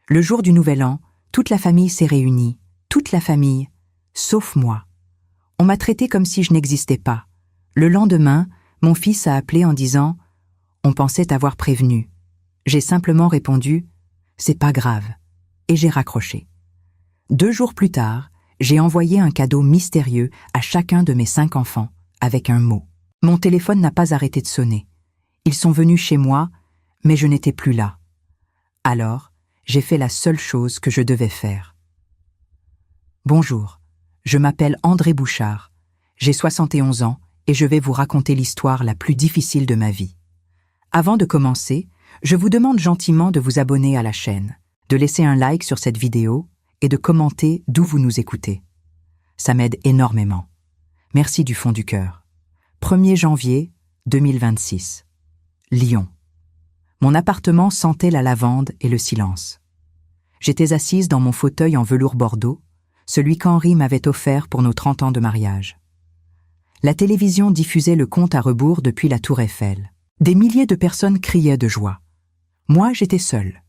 Le jour du Nouvel An, toute la famille s'est réunie, toute la famille, sauf moi. On m'a traité comme si je n'existais pas. Le lendemain, mon fils a appelé en disant « On pensait t'avoir prévenu ». J'ai simplement répondu « C'est pas grave » et j'ai raccroché. 2 jours plus tard, j'ai envoyé un cadeau mystérieux à chacun de mes 5 enfants avec un mot. Mon téléphone n'a pas arrêté de sonner. Ils sont venus chez moi, mais je n'étais plus là. Alors, j'ai fait la seule chose que je devais faire. Bonjour, je m'appelle André Bouchard, j'ai 71 ans et je vais vous raconter l'histoire la plus difficile de ma vie. Avant de commencer, je vous demande gentiment de vous abonner à la chaîne, de laisser un like sur cette vidéo et de commenter d'où vous nous écoutez. Ça m'aide énormément. Merci du fond du cœur. 1er janvier 2026. Lyon. Mon appartement sentait la lavande et le silence. J'étais assise dans mon fauteuil en velours bordeaux, celui qu'Henri m'avait offert pour nos 30 ans de mariage. La télévision diffusait le compte à rebours depuis la Tour Eiffel. Des milliers de personnes criaient de joie. Moi, j'étais seule.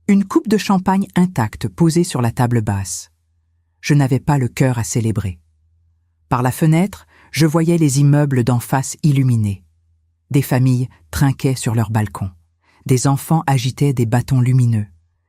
Une coupe de champagne intacte posée sur la table basse. Je n'avais pas le cœur à célébrer. Par la fenêtre, je voyais les immeubles d'en face illuminés. Des familles trinquaient sur leurs balcons. Des enfants agitaient des bâtons lumineux.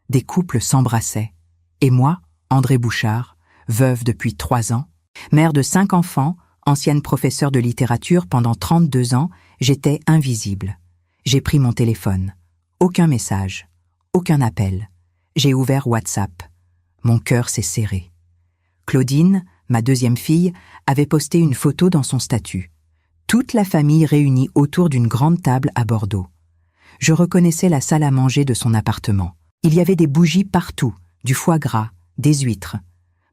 Des couples s'embrassaient. Et moi, André Bouchard, veuve depuis 3 ans, mère de 5 enfants, ancienne professeure de littérature pendant 32 ans, j'étais invisible. J'ai pris mon téléphone. Aucun message. Aucun appel. J'ai ouvert WhatsApp. Mon cœur s'est serré. Claudine, ma 2e fille, avait posté une photo dans son statut. Toute la famille réunie autour d'une grande table à Bordeaux. Je reconnaissais la salle à manger de son appartement. Il y avait des bougies partout, du foie gras, des huîtres.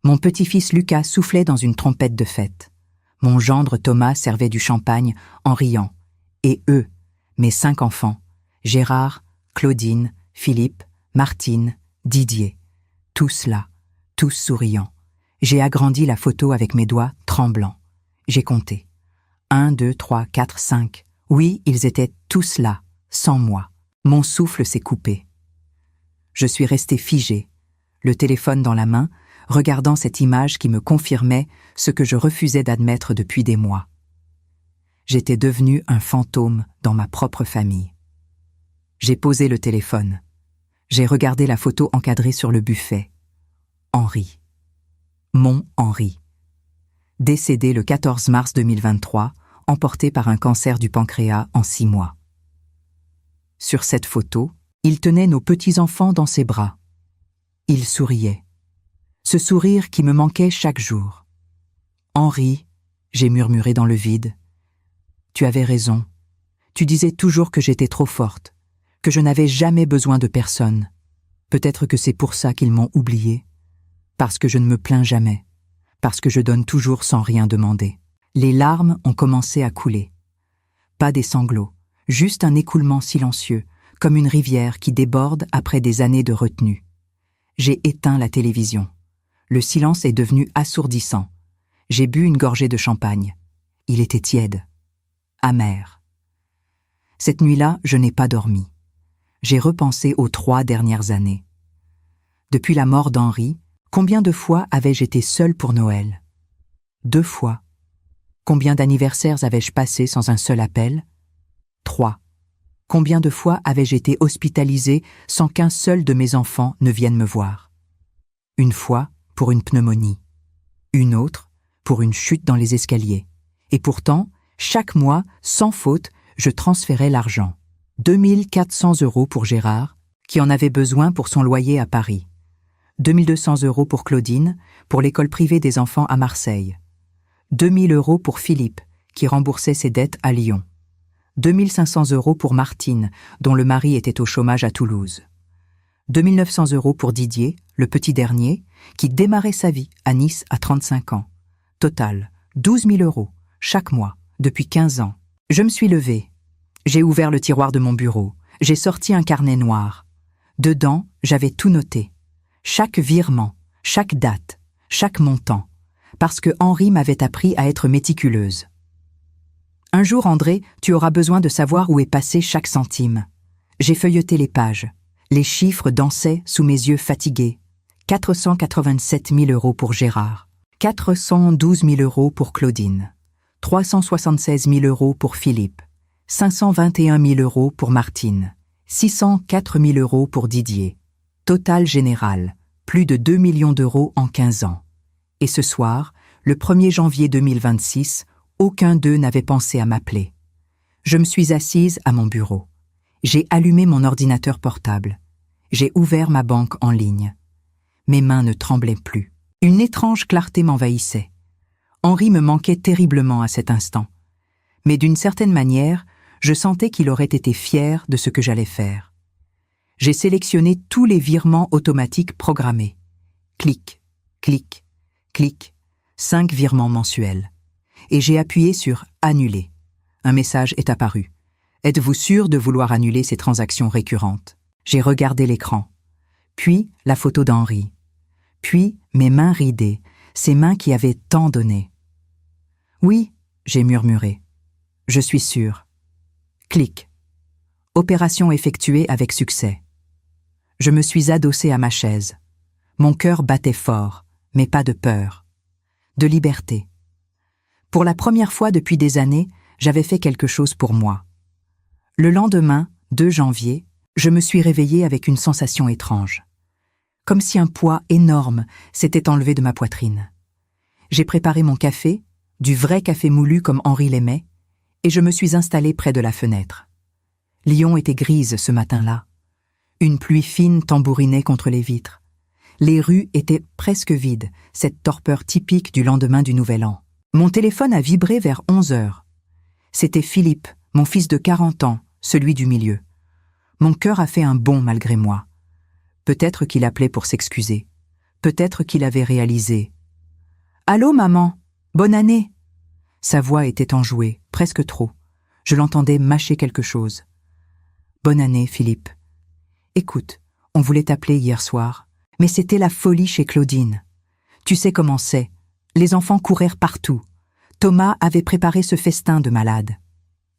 Mon petit-fils Lucas soufflait dans une trompette de fête. Mon gendre Thomas servait du champagne en riant. Et eux, mes 5 enfants, Gérard, Claudine, Philippe, Martine, Didier, tous là, tous souriants. J'ai agrandi la photo avec mes doigts tremblants. J'ai compté. 1, 2, 3, 4, 5. Oui, ils étaient tous là, sans moi. Mon souffle s'est coupé. Je suis restée figée, le téléphone dans la main, regardant cette image qui me confirmait ce que je refusais d'admettre depuis des mois. J'étais devenue un fantôme dans ma propre famille. J'ai posé le téléphone. J'ai regardé la photo encadrée sur le buffet. Henri. Mon Henri. Décédé le 14 mars 2023, emporté par un cancer du pancréas en 6 mois. Sur cette photo, il tenait nos petits-enfants dans ses bras. Il souriait. Ce sourire qui me manquait chaque jour. « Henri », j'ai murmuré dans le vide, « tu avais raison. Tu disais toujours que j'étais trop forte, que je n'avais jamais besoin de personne. Peut-être que c'est pour ça qu'ils m'ont oubliée. Parce que je ne me plains jamais. Parce que je donne toujours sans rien demander. » Les larmes ont commencé à couler. Pas des sanglots, juste un écoulement silencieux, comme une rivière qui déborde après des années de retenue. J'ai éteint la télévision. Le silence est devenu assourdissant. J'ai bu une gorgée de champagne. Il était tiède, amer. Cette nuit-là, je n'ai pas dormi. J'ai repensé aux 3 dernières années. Depuis la mort d'Henri, combien de fois avais-je été seule pour Noël? 2 fois. Combien d'anniversaires avais-je passé sans un seul appel? 3. Combien de fois avais-je été hospitalisée sans qu'un seul de mes enfants ne vienne me voir? 1 fois pour une pneumonie. 1 autre pour une chute dans les escaliers. Et pourtant, chaque mois, sans faute, je transférais l'argent. 2 400 € pour Gérard, qui en avait besoin pour son loyer à Paris. 2 200 € pour Claudine, pour l'école privée des enfants à Marseille. 2 000 € pour Philippe, qui remboursait ses dettes à Lyon. 2 500 € pour Martine, dont le mari était au chômage à Toulouse. 2 900 € pour Didier, le petit dernier, qui démarrait sa vie à Nice à 35 ans. Total, 12 000 € chaque mois, depuis 15 ans. Je me suis levée. J'ai ouvert le tiroir de mon bureau. J'ai sorti un carnet noir. Dedans, j'avais tout noté. Chaque virement, chaque date, chaque montant. Parce que Henri m'avait appris à être méticuleuse. Un jour, André, tu auras besoin de savoir où est passé chaque centime. J'ai feuilleté les pages. Les chiffres dansaient sous mes yeux fatigués. 487 000 € pour Gérard, 412 000 € pour Claudine, 376 000 € pour Philippe, 521 000 € pour Martine, 604 000 € pour Didier. Total général, plus de 2 millions d'euros en 15 ans. Et ce soir, le 1er janvier 2026, aucun d'eux n'avait pensé à m'appeler. Je me suis assise à mon bureau. J'ai allumé mon ordinateur portable. J'ai ouvert ma banque en ligne. Mes mains ne tremblaient plus. Une étrange clarté m'envahissait. Henri me manquait terriblement à cet instant. Mais d'une certaine manière, je sentais qu'il aurait été fier de ce que j'allais faire. J'ai sélectionné tous les virements automatiques programmés. Clic, clic, clic, 5 virements mensuels. Et j'ai appuyé sur « Annuler ». Un message est apparu. Êtes-vous sûr de vouloir annuler ces transactions récurrentes? J'ai regardé l'écran. Puis la photo d'Henri. Puis mes mains ridées, ces mains qui avaient tant donné. Oui, j'ai murmuré. Je suis sûr. Clic. Opération effectuée avec succès. Je me suis adossée à ma chaise. Mon cœur battait fort, mais pas de peur. De liberté. Pour la première fois depuis des années, j'avais fait quelque chose pour moi. Le lendemain, 2 janvier, je me suis réveillée avec une sensation étrange. Comme si un poids énorme s'était enlevé de ma poitrine. J'ai préparé mon café, du vrai café moulu comme Henri l'aimait, et je me suis installée près de la fenêtre. Lyon était grise ce matin-là. Une pluie fine tambourinait contre les vitres. Les rues étaient presque vides, cette torpeur typique du lendemain du Nouvel An. Mon téléphone a vibré vers 11 heures. C'était Philippe, mon fils de 40 ans, celui du milieu. Mon cœur a fait un bond malgré moi. Peut-être qu'il appelait pour s'excuser. Peut-être qu'il avait réalisé. « Allô, maman, bonne année !» Sa voix était enjouée, presque trop. Je l'entendais mâcher quelque chose. « Bonne année, Philippe. Écoute, on voulait t'appeler hier soir, mais c'était la folie chez Claudine. Tu sais comment c'est. Les enfants courèrent partout. Thomas avait préparé ce festin de malade. »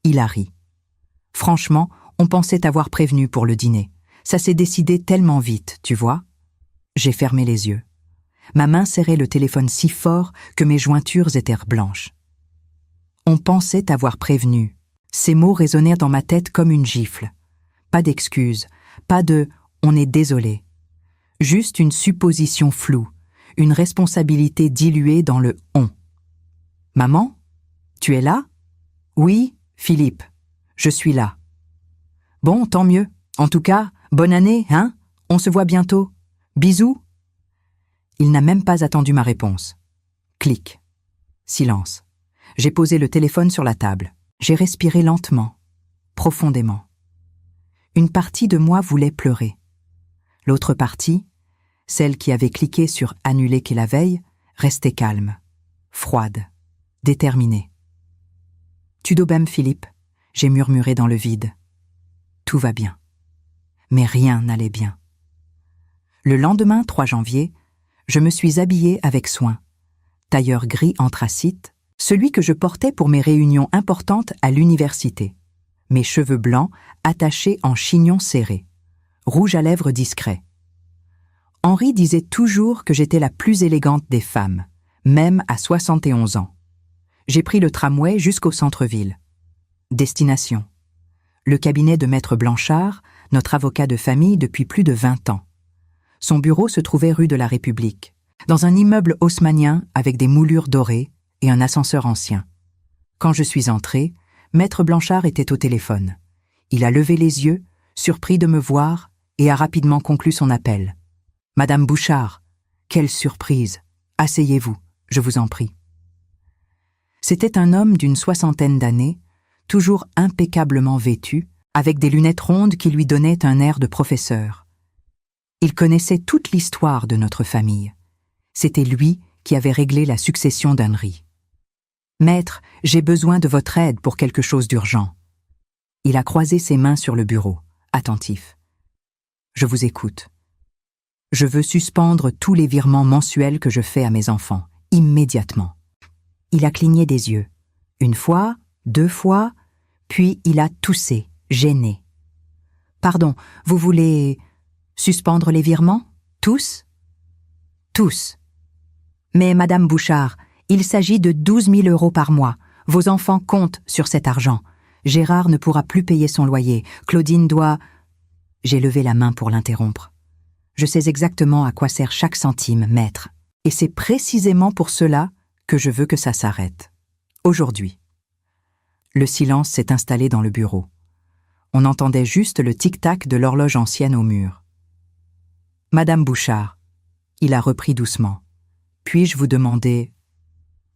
Il a ri. « Franchement, on pensait t'avoir prévenu pour le dîner. Ça s'est décidé tellement vite, tu vois. » J'ai fermé les yeux. Ma main serrait le téléphone si fort que mes jointures étaient blanches. « On pensait t'avoir prévenu. » Ces mots résonnèrent dans ma tête comme une gifle. Pas d'excuses, pas de « on est désolé ». Juste une supposition floue, une responsabilité diluée dans le « on ». « Maman, tu es là ?»« Oui, Philippe, je suis là. »« Bon, tant mieux. En tout cas, bonne année, hein? On se voit bientôt. Bisous ?» Il n'a même pas attendu ma réponse. Clic. Silence. J'ai posé le téléphone sur la table. J'ai respiré lentement, profondément. Une partie de moi voulait pleurer. L'autre partie, celle qui avait cliqué sur « Annuler » la veille, restait calme, froide, déterminée. « Tu dobem, Philippe ?» j'ai murmuré dans le vide. Tout va bien. Mais rien n'allait bien. Le lendemain, 3 janvier, je me suis habillée avec soin. Tailleur gris anthracite, celui que je portais pour mes réunions importantes à l'université. Mes cheveux blancs attachés en chignon serré. Rouge à lèvres discret. Henri disait toujours que j'étais la plus élégante des femmes, même à 71 ans. J'ai pris le tramway jusqu'au centre-ville. Destination. Le cabinet de Maître Blanchard, notre avocat de famille depuis plus de 20 ans. Son bureau se trouvait rue de la République, dans un immeuble haussmannien avec des moulures dorées et un ascenseur ancien. Quand je suis entrée, Maître Blanchard était au téléphone. Il a levé les yeux, surpris de me voir, et a rapidement conclu son appel. « Madame Bouchard, quelle surprise! Asseyez-vous, je vous en prie. » C'était un homme d'une 60aine d'années, toujours impeccablement vêtu, avec des lunettes rondes qui lui donnaient un air de professeur. Il connaissait toute l'histoire de notre famille. C'était lui qui avait réglé la succession d'Henri. « Maître, j'ai besoin de votre aide pour quelque chose d'urgent. » Il a croisé ses mains sur le bureau, attentif. « Je vous écoute. Je veux suspendre tous les virements mensuels que je fais à mes enfants, immédiatement. » Il a cligné des yeux. 1 fois, 2 fois, puis il a toussé, gêné. « Pardon, vous voulez... » Suspendre les virements? Tous? Tous. Mais Madame Bouchard, il s'agit de 12 000 € par mois. Vos enfants comptent sur cet argent. Gérard ne pourra plus payer son loyer. Claudine doit... J'ai levé la main pour l'interrompre. Je sais exactement à quoi sert chaque centime, maître. Et c'est précisément pour cela que je veux que ça s'arrête. Aujourd'hui. Le silence s'est installé dans le bureau. On entendait juste le tic-tac de l'horloge ancienne au mur. « Madame Bouchard, » il a repris doucement. « Puis-je vous demander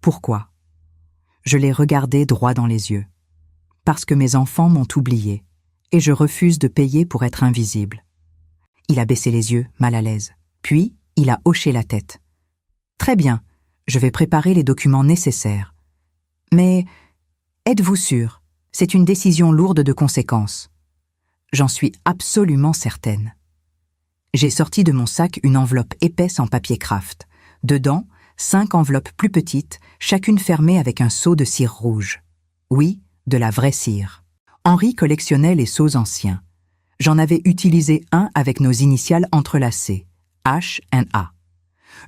pourquoi ?» Je l'ai regardé droit dans les yeux. « Parce que mes enfants m'ont oublié, et je refuse de payer pour être invisible. » Il a baissé les yeux, mal à l'aise. Puis, il a hoché la tête. « Très bien, je vais préparer les documents nécessaires. Mais, êtes-vous sûr? C'est une décision lourde de conséquences. » J'en suis absolument certaine. J'ai sorti de mon sac une enveloppe épaisse en papier craft. Dedans, 5 enveloppes plus petites, chacune fermée avec un seau de cire rouge. Oui, de la vraie cire. Henri collectionnait les seaux anciens. J'en avais utilisé un avec nos initiales entrelacées, H&A.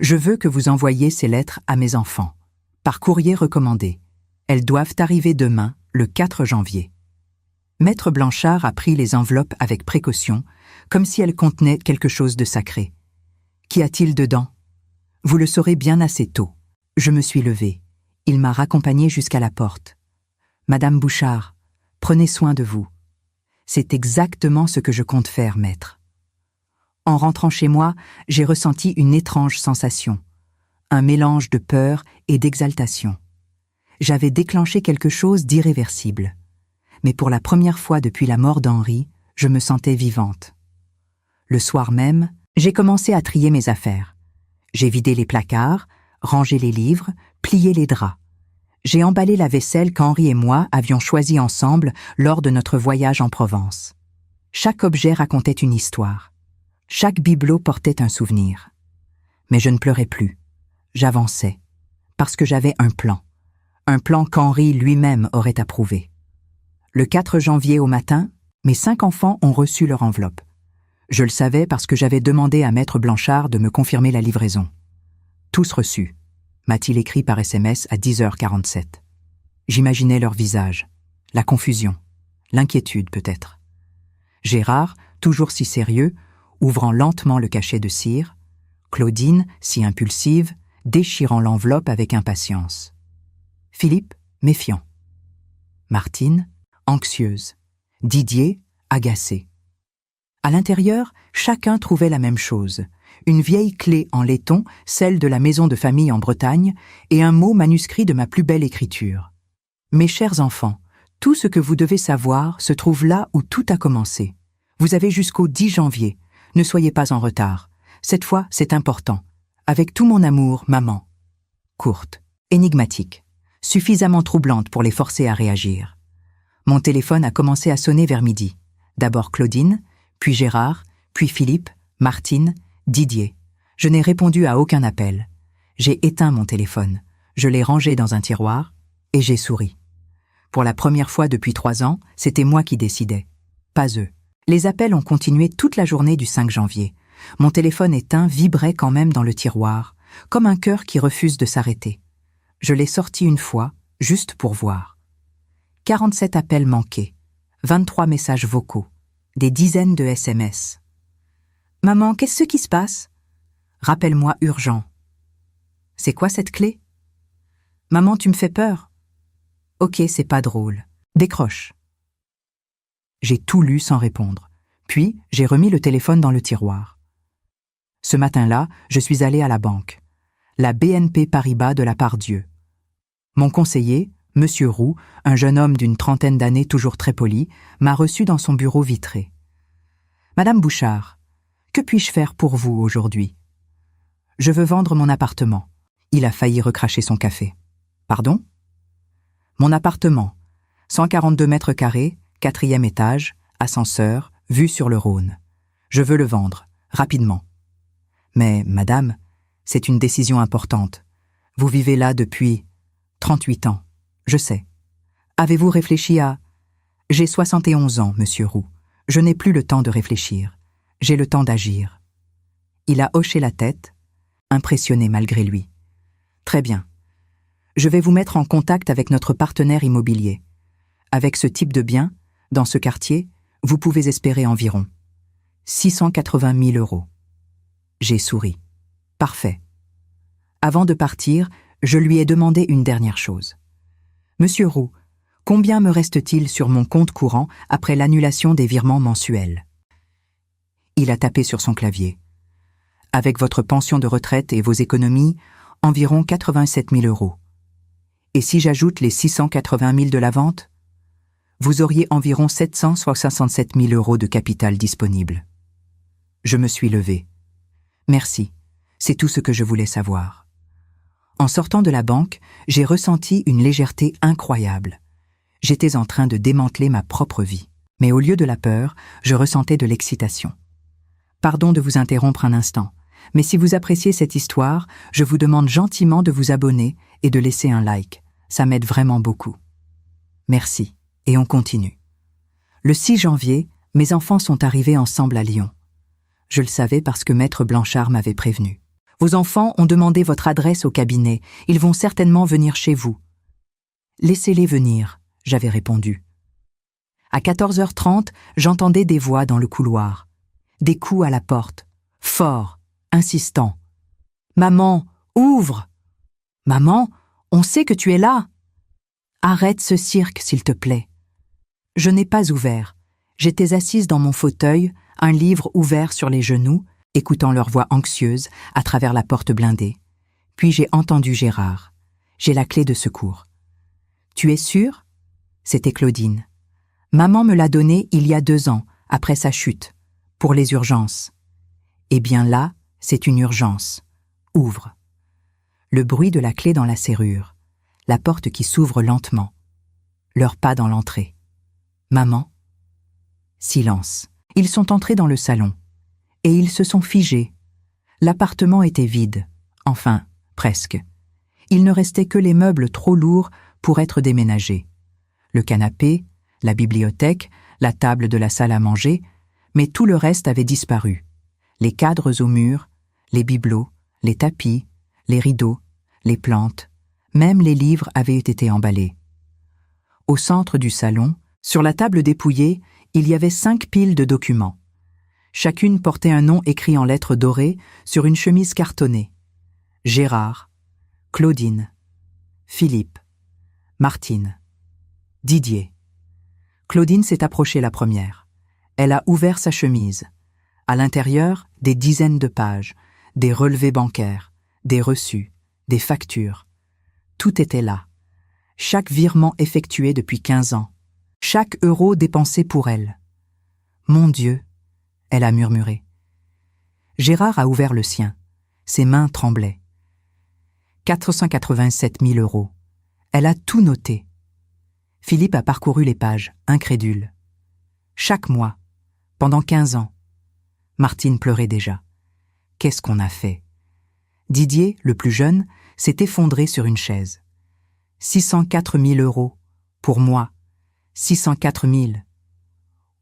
Je veux que vous envoyiez ces lettres à mes enfants, par courrier recommandé. Elles doivent arriver demain, le 4 janvier. Maître Blanchard a pris les enveloppes avec précaution, comme si elles contenaient quelque chose de sacré. Qu'y a-t-il dedans? Vous le saurez bien assez tôt. Je me suis levée. Il m'a raccompagnée jusqu'à la porte. Madame Bouchard, prenez soin de vous. C'est exactement ce que je compte faire, maître. En rentrant chez moi, j'ai ressenti une étrange sensation, un mélange de peur et d'exaltation. J'avais déclenché quelque chose d'irréversible. Mais pour la première fois depuis la mort d'Henri, je me sentais vivante. Le soir même, j'ai commencé à trier mes affaires. J'ai vidé les placards, rangé les livres, plié les draps. J'ai emballé la vaisselle qu'Henri et moi avions choisie ensemble lors de notre voyage en Provence. Chaque objet racontait une histoire. Chaque bibelot portait un souvenir. Mais je ne pleurais plus. J'avançais. Parce que j'avais un plan. Un plan qu'Henri lui-même aurait approuvé. Le 4 janvier au matin, mes 5 enfants ont reçu leur enveloppe. Je le savais parce que j'avais demandé à Maître Blanchard de me confirmer la livraison. Tous reçus, m'a-t-il écrit par SMS à 10h47. J'imaginais leur visage, la confusion, l'inquiétude peut-être. Gérard, toujours si sérieux, ouvrant lentement le cachet de cire, Claudine, si impulsive, déchirant l'enveloppe avec impatience. Philippe, méfiant. Martine, anxieuse. Didier, agacé. À l'intérieur, chacun trouvait la même chose. Une vieille clé en laiton, celle de la maison de famille en Bretagne, et un mot manuscrit de ma plus belle écriture. Mes chers enfants, tout ce que vous devez savoir se trouve là où tout a commencé. Vous avez jusqu'au 10 janvier. Ne soyez pas en retard. Cette fois, c'est important. Avec tout mon amour, maman. Courte, énigmatique, suffisamment troublante pour les forcer à réagir. Mon téléphone a commencé à sonner vers midi. D'abord Claudine, puis Gérard, puis Philippe, Martine, Didier. Je n'ai répondu à aucun appel. J'ai éteint mon téléphone. Je l'ai rangé dans un tiroir et j'ai souri. Pour la première fois depuis 3 ans, c'était moi qui décidais, pas eux. Les appels ont continué toute la journée du 5 janvier. Mon téléphone éteint vibrait quand même dans le tiroir, comme un cœur qui refuse de s'arrêter. Je l'ai sorti une fois, juste pour voir. 47 appels manqués, 23 messages vocaux, des dizaines de SMS. « Maman, qu'est-ce qui se passe ?»« Rappelle-moi urgent. »« C'est quoi cette clé ?»« Maman, tu me fais peur. »« Ok, c'est pas drôle. Décroche. » J'ai tout lu sans répondre. Puis, j'ai remis le téléphone dans le tiroir. Ce matin-là, je suis allé à la banque. La BNP Paribas de la Part-Dieu. Mon conseiller, Monsieur Roux, un jeune homme d'une 30aine d'années toujours très poli, m'a reçu dans son bureau vitré. « Madame Bouchard, que puis-je faire pour vous aujourd'hui ?»« Je veux vendre mon appartement. » Il a failli recracher son café. « Pardon ?»« Mon appartement, 142 mètres carrés, 4e étage, ascenseur, vue sur le Rhône. Je veux le vendre, rapidement. »« Mais, madame, c'est une décision importante. Vous vivez là depuis 38 ans. Je sais. Avez-vous réfléchi à... J'ai 71 ans, monsieur Roux. Je n'ai plus le temps de réfléchir. J'ai le temps d'agir. Il a hoché la tête, impressionné malgré lui. Très bien. Je vais vous mettre en contact avec notre partenaire immobilier. Avec ce type de bien, dans ce quartier, vous pouvez espérer environ 680 000 €. J'ai souri. Parfait. Avant de partir, je lui ai demandé une dernière chose. Monsieur Roux, combien me reste-t-il sur mon compte courant après l'annulation des virements mensuels? Il a tapé sur son clavier. Avec votre pension de retraite et vos économies, environ 87 000 €. Et si j'ajoute les 680 000 de la vente, vous auriez environ 767 000 € de capital disponible. Je me suis levé. Merci, c'est tout ce que je voulais savoir. En sortant de la banque, j'ai ressenti une légèreté incroyable. J'étais en train de démanteler ma propre vie. Mais au lieu de la peur, je ressentais de l'excitation. Pardon de vous interrompre un instant, mais si vous appréciez cette histoire, je vous demande gentiment de vous abonner et de laisser un like. Ça m'aide vraiment beaucoup. Merci, et on continue. Le 6 janvier, mes enfants sont arrivés ensemble à Lyon. Je le savais parce que Maître Blanchard m'avait prévenu. Vos enfants ont demandé votre adresse au cabinet. Ils vont certainement venir chez vous. Laissez-les venir, j'avais répondu. À 14h30, j'entendais des voix dans le couloir. Des coups à la porte, forts, insistants. « Maman, ouvre !»« Maman, on sait que tu es là !»« Arrête ce cirque, s'il te plaît. » Je n'ai pas ouvert. J'étais assise dans mon fauteuil, un livre ouvert sur les genoux, écoutant leur voix anxieuse à travers la porte blindée. Puis j'ai entendu Gérard. J'ai la clé de secours. « Tu es sûre ?» C'était Claudine. Maman me l'a donnée il y a 2 ans, après sa chute, pour les urgences. Eh bien là, c'est une urgence. Ouvre. Le bruit de la clé dans la serrure, la porte qui s'ouvre lentement, leurs pas dans l'entrée. Maman. Silence. Ils sont entrés dans le salon. Et ils se sont figés. L'appartement était vide. Enfin, presque. Il ne restait que les meubles trop lourds pour être déménagés. Le canapé, la bibliothèque, la table de la salle à manger, mais tout le reste avait disparu. Les cadres au mur, les bibelots, les tapis, les rideaux, les plantes, même les livres avaient été emballés. Au centre du salon, sur la table dépouillée, il y avait 5 piles de documents. Chacune portait un nom écrit en lettres dorées sur une chemise cartonnée. Gérard, Claudine, Philippe, Martine, Didier. Claudine s'est approchée la première. Elle a ouvert sa chemise. À l'intérieur, des dizaines de pages, des relevés bancaires, des reçus, des factures. Tout était là. Chaque virement effectué depuis 15 ans. Chaque euro dépensé pour elle. « Mon Dieu !» elle a murmuré. Gérard a ouvert le sien. Ses mains tremblaient. 487 000 €. Elle a tout noté. Philippe a parcouru les pages, incrédule. Chaque mois, pendant 15 ans. Martine pleurait déjà. Qu'est-ce qu'on a fait? Didier, le plus jeune, s'est effondré sur une chaise. 604 000 €. Pour moi. 604 000.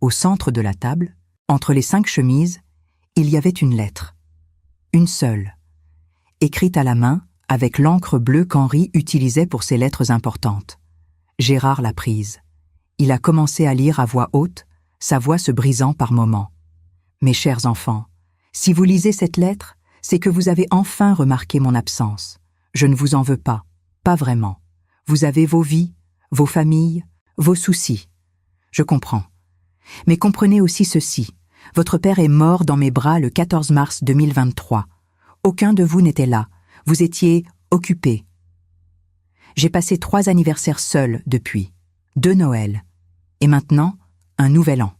Au centre de la table, entre les 5 chemises, il y avait une lettre. Une seule. Écrite à la main, avec l'encre bleue qu'Henri utilisait pour ses lettres importantes. Gérard l'a prise. Il a commencé à lire à voix haute, sa voix se brisant par moments. « Mes chers enfants, si vous lisez cette lettre, c'est que vous avez enfin remarqué mon absence. Je ne vous en veux pas, pas vraiment. Vous avez vos vies, vos familles, vos soucis. Je comprends. Mais comprenez aussi ceci. Votre père est mort dans mes bras le 14 mars 2023. Aucun de vous n'était là. Vous étiez occupés. J'ai passé 3 anniversaires seuls depuis, 2 Noëls, et maintenant, un nouvel an.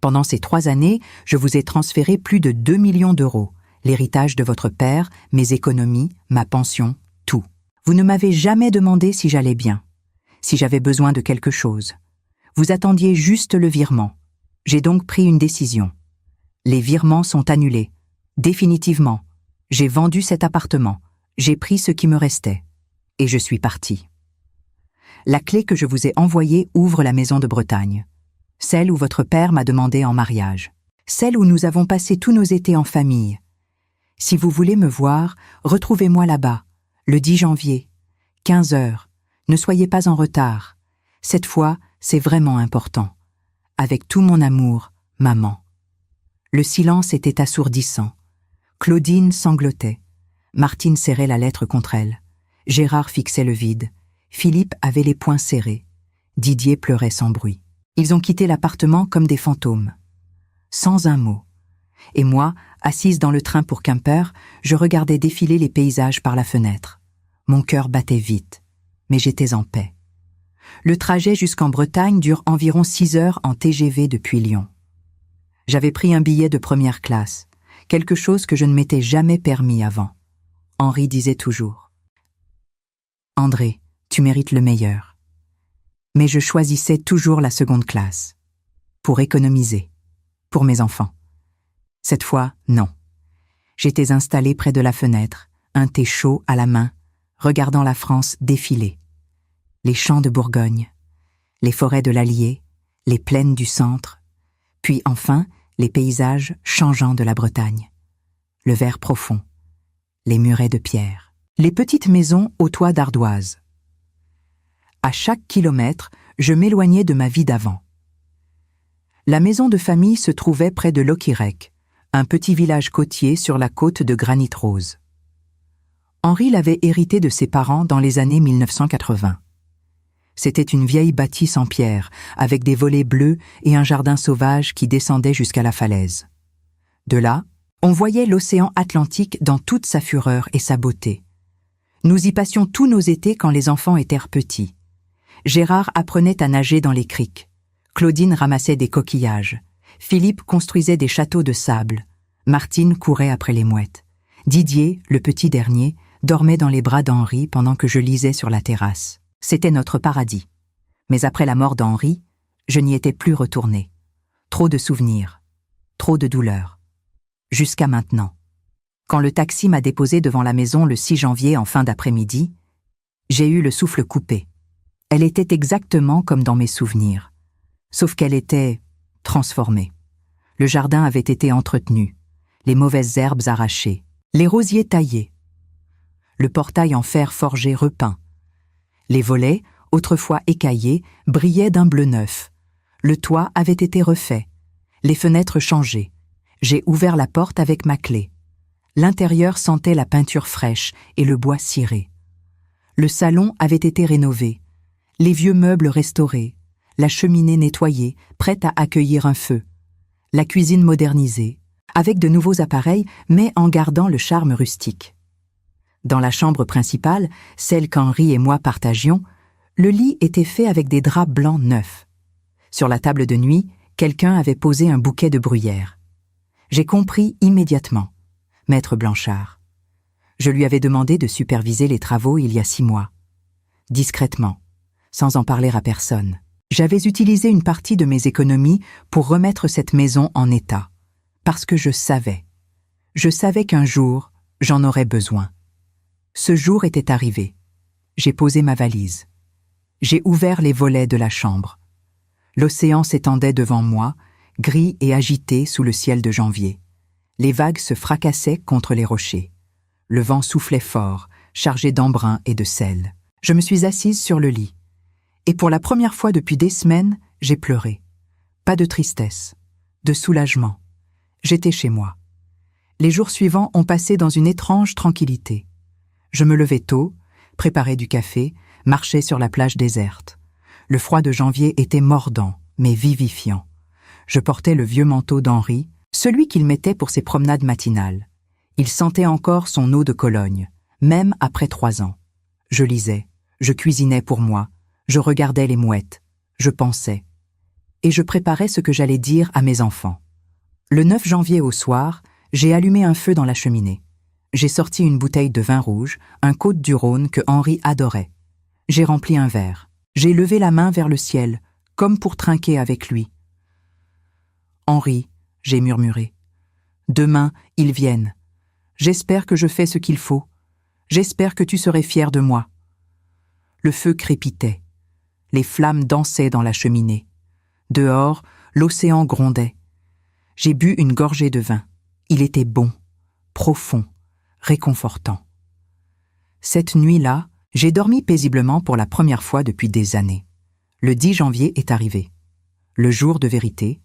Pendant ces 3 années, je vous ai transféré plus de 2 millions d'euros, l'héritage de votre père, mes économies, ma pension, tout. Vous ne m'avez jamais demandé si j'allais bien, si j'avais besoin de quelque chose. Vous attendiez juste le virement. J'ai donc pris une décision. Les virements sont annulés, définitivement. J'ai vendu cet appartement, j'ai pris ce qui me restait, et je suis parti. La clé que je vous ai envoyée ouvre la maison de Bretagne, celle où votre père m'a demandé en mariage. celle où nous avons passé tous nos étés en famille. Si vous voulez me voir, retrouvez-moi là-bas, le 10 janvier, 15 heures. Ne soyez pas en retard. Cette fois, c'est vraiment important. Avec tout mon amour, maman. Le silence était assourdissant. Claudine sanglotait. Martine serrait la lettre contre elle. Gérard fixait le vide. Philippe avait les poings serrés. Didier pleurait sans bruit. Ils ont quitté l'appartement comme des fantômes. Sans un mot. Et moi, assise dans le train pour Quimper, je regardais défiler les paysages par la fenêtre. Mon cœur battait vite, mais j'étais en paix. Le trajet jusqu'en Bretagne dure environ 6 heures en TGV depuis Lyon. J'avais pris un billet de première classe, quelque chose que je ne m'étais jamais permis avant. Henri disait toujours « André, tu mérites le meilleur. » Mais je choisissais toujours la seconde classe, pour économiser, pour mes enfants. Cette fois, non. J'étais installée près de la fenêtre, un thé chaud à la main, regardant la France défiler. Les champs de Bourgogne, les forêts de l'Allier, les plaines du centre, puis enfin les paysages changeants de la Bretagne. Le vert profond, les murets de pierre, les petites maisons aux toits d'ardoise. À chaque kilomètre, je m'éloignais de ma vie d'avant. La maison de famille se trouvait près de Loquirec, un petit village côtier sur la côte de Granit Rose. Henri l'avait hérité de ses parents dans les années 1980. C'était une vieille bâtisse en pierre, avec des volets bleus et un jardin sauvage qui descendait jusqu'à la falaise. De là, on voyait l'océan Atlantique dans toute sa fureur et sa beauté. Nous y passions tous nos étés quand les enfants étaient petits. Gérard apprenait à nager dans les criques. Claudine ramassait des coquillages. Philippe construisait des châteaux de sable. Martine courait après les mouettes. Didier, le petit dernier, dormait dans les bras d'Henri pendant que je lisais sur la terrasse. C'était notre paradis. Mais après la mort d'Henri, je n'y étais plus retournée. Trop de souvenirs, trop de douleurs. Jusqu'à maintenant. Quand le taxi m'a déposé devant la maison le 6 janvier en fin d'après-midi, j'ai eu le souffle coupé. Elle était exactement comme dans mes souvenirs. Sauf qu'elle était transformée. Le jardin avait été entretenu, les mauvaises herbes arrachées, les rosiers taillés. Le portail en fer forgé repeint. Les volets, autrefois écaillés, brillaient d'un bleu neuf. Le toit avait été refait. Les fenêtres changées. J'ai ouvert la porte avec ma clé. L'intérieur sentait la peinture fraîche et le bois ciré. Le salon avait été rénové. Les vieux meubles restaurés. La cheminée nettoyée, prête à accueillir un feu. La cuisine modernisée, avec de nouveaux appareils, mais en gardant le charme rustique. Dans la chambre principale, celle qu'Henri et moi partagions, le lit était fait avec des draps blancs neufs. Sur la table de nuit, quelqu'un avait posé un bouquet de bruyères. J'ai compris immédiatement. Maître Blanchard. Je lui avais demandé de superviser les travaux il y a 6 mois. Discrètement, sans en parler à personne. J'avais utilisé une partie de mes économies pour remettre cette maison en état. Parce que je savais qu'un jour, j'en aurais besoin. Ce jour était arrivé. J'ai posé ma valise. J'ai ouvert les volets de la chambre. L'océan s'étendait devant moi, gris et agité sous le ciel de janvier. Les vagues se fracassaient contre les rochers. Le vent soufflait fort, chargé d'embrun et de sel. Je me suis assise sur le lit. Et pour la première fois depuis des semaines, j'ai pleuré. Pas de tristesse, de soulagement. J'étais chez moi. Les jours suivants ont passé dans une étrange tranquillité. Je me levais tôt, préparais du café, marchais sur la plage déserte. Le froid de janvier était mordant, mais vivifiant. Je portais le vieux manteau d'Henri, celui qu'il mettait pour ses promenades matinales. Il sentait encore son eau de Cologne, même après 3 ans. Je lisais, je cuisinais pour moi, je regardais les mouettes, je pensais. Et je préparais ce que j'allais dire à mes enfants. Le 9 janvier au soir, j'ai allumé un feu dans la cheminée. J'ai sorti une bouteille de vin rouge, un Côtes-du-Rhône que Henri adorait. J'ai rempli un verre. J'ai levé la main vers le ciel, comme pour trinquer avec lui. « Henri, » j'ai murmuré. « Demain, ils viennent. J'espère que je fais ce qu'il faut. J'espère que tu serais fier de moi. » Le feu crépitait. Les flammes dansaient dans la cheminée. Dehors, l'océan grondait. J'ai bu une gorgée de vin. Il était bon, profond, réconfortant. Cette nuit-là, j'ai dormi paisiblement pour la première fois depuis des années. Le 10 janvier est arrivé. Le jour de vérité,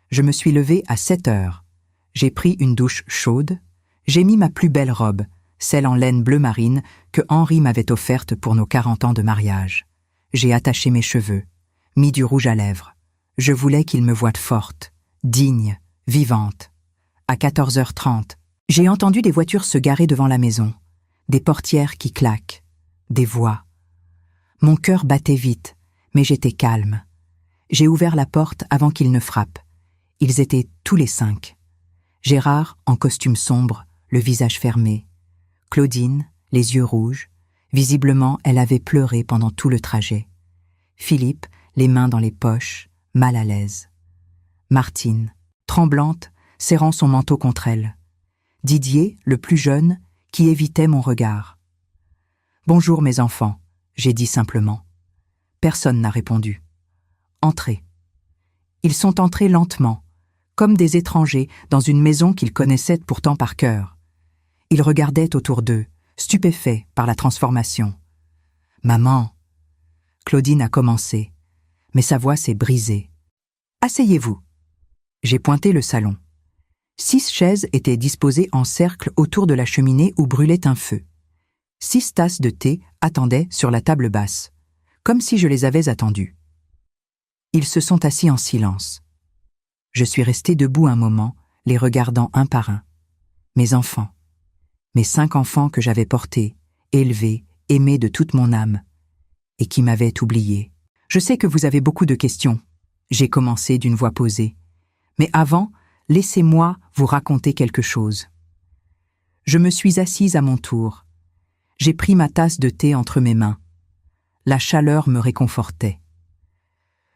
je me suis levé à 7 heures. J'ai pris une douche chaude. J'ai mis ma plus belle robe, celle en laine bleu marine que Henri m'avait offerte pour nos 40 ans de mariage. J'ai attaché mes cheveux, mis du rouge à lèvres. Je voulais qu'il me voie forte, digne, vivante. À 14h30, j'ai entendu des voitures se garer devant la maison, des portières qui claquent, des voix. Mon cœur battait vite, mais j'étais calme. J'ai ouvert la porte avant qu'ils ne frappent. Ils étaient tous les 5. Gérard, en costume sombre, le visage fermé. Claudine, les yeux rouges. Visiblement, elle avait pleuré pendant tout le trajet. Philippe, les mains dans les poches, mal à l'aise. Martine, tremblante, serrant son manteau contre elle. Didier, le plus jeune, qui évitait mon regard. « Bonjour mes enfants », j'ai dit simplement. Personne n'a répondu. « Entrez ». Ils sont entrés lentement, comme des étrangers dans une maison qu'ils connaissaient pourtant par cœur. Ils regardaient autour d'eux, stupéfaits par la transformation. « Maman !» Claudine a commencé, mais sa voix s'est brisée. « Asseyez-vous !» J'ai pointé le salon. 6 chaises étaient disposées en cercle autour de la cheminée où brûlait un feu. 6 tasses de thé attendaient sur la table basse, comme si je les avais attendues. Ils se sont assis en silence. Je suis resté debout un moment, les regardant un par un. Mes enfants. Mes 5 enfants que j'avais portés, élevés, aimés de toute mon âme, et qui m'avaient oublié. Je sais que vous avez beaucoup de questions. J'ai commencé d'une voix posée. Mais avant, laissez-moi vous raconter quelque chose. Je me suis assise à mon tour. J'ai pris ma tasse de thé entre mes mains. La chaleur me réconfortait.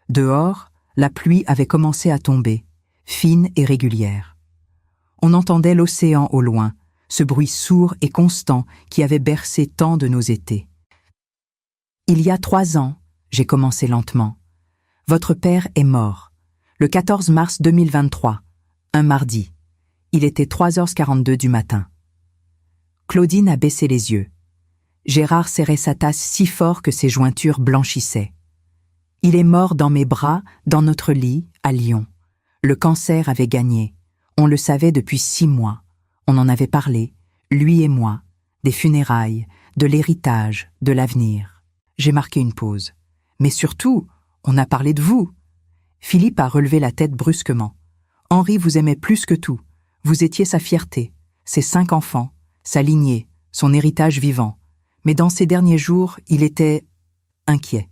Dehors, la pluie avait commencé à tomber, fine et régulière. On entendait l'océan au loin, ce bruit sourd et constant qui avait bercé tant de nos étés. Il y a 3 ans, j'ai commencé lentement. Votre père est mort, le 14 mars 2023, un mardi. Il était 3h42 du matin. Claudine a baissé les yeux. Gérard serrait sa tasse si fort que ses jointures blanchissaient. Il est mort dans mes bras, dans notre lit, à Lyon. Le cancer avait gagné. On le savait depuis 6 mois. On en avait parlé, lui et moi, des funérailles, de l'héritage, de l'avenir. J'ai marqué une pause. Mais surtout, on a parlé de vous. Philippe a relevé la tête brusquement. Henri vous aimait plus que tout. Vous étiez sa fierté, ses 5 enfants, sa lignée, son héritage vivant. Mais dans ces derniers jours, il était inquiet.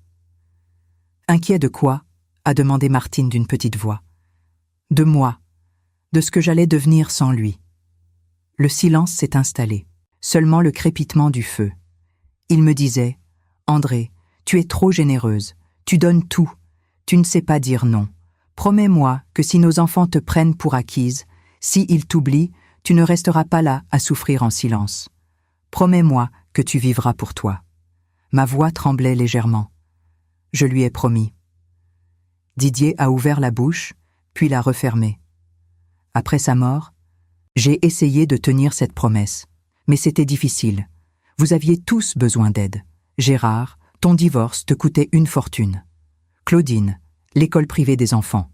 Inquiet de quoi ? A demandé Martine d'une petite voix. De moi, de ce que j'allais devenir sans lui. Le silence s'est installé, seulement le crépitement du feu. Il me disait, « André, tu es trop généreuse, tu donnes tout, tu ne sais pas dire non. Promets-moi que si nos enfants te prennent pour acquise, si ils t'oublient, tu ne resteras pas là à souffrir en silence. Promets-moi que tu vivras pour toi. » Ma voix tremblait légèrement. Je lui ai promis. Didier a ouvert la bouche, puis l'a refermée. Après sa mort, j'ai essayé de tenir cette promesse, mais c'était difficile. Vous aviez tous besoin d'aide. Gérard, ton divorce te coûtait une fortune. Claudine, l'école privée des enfants.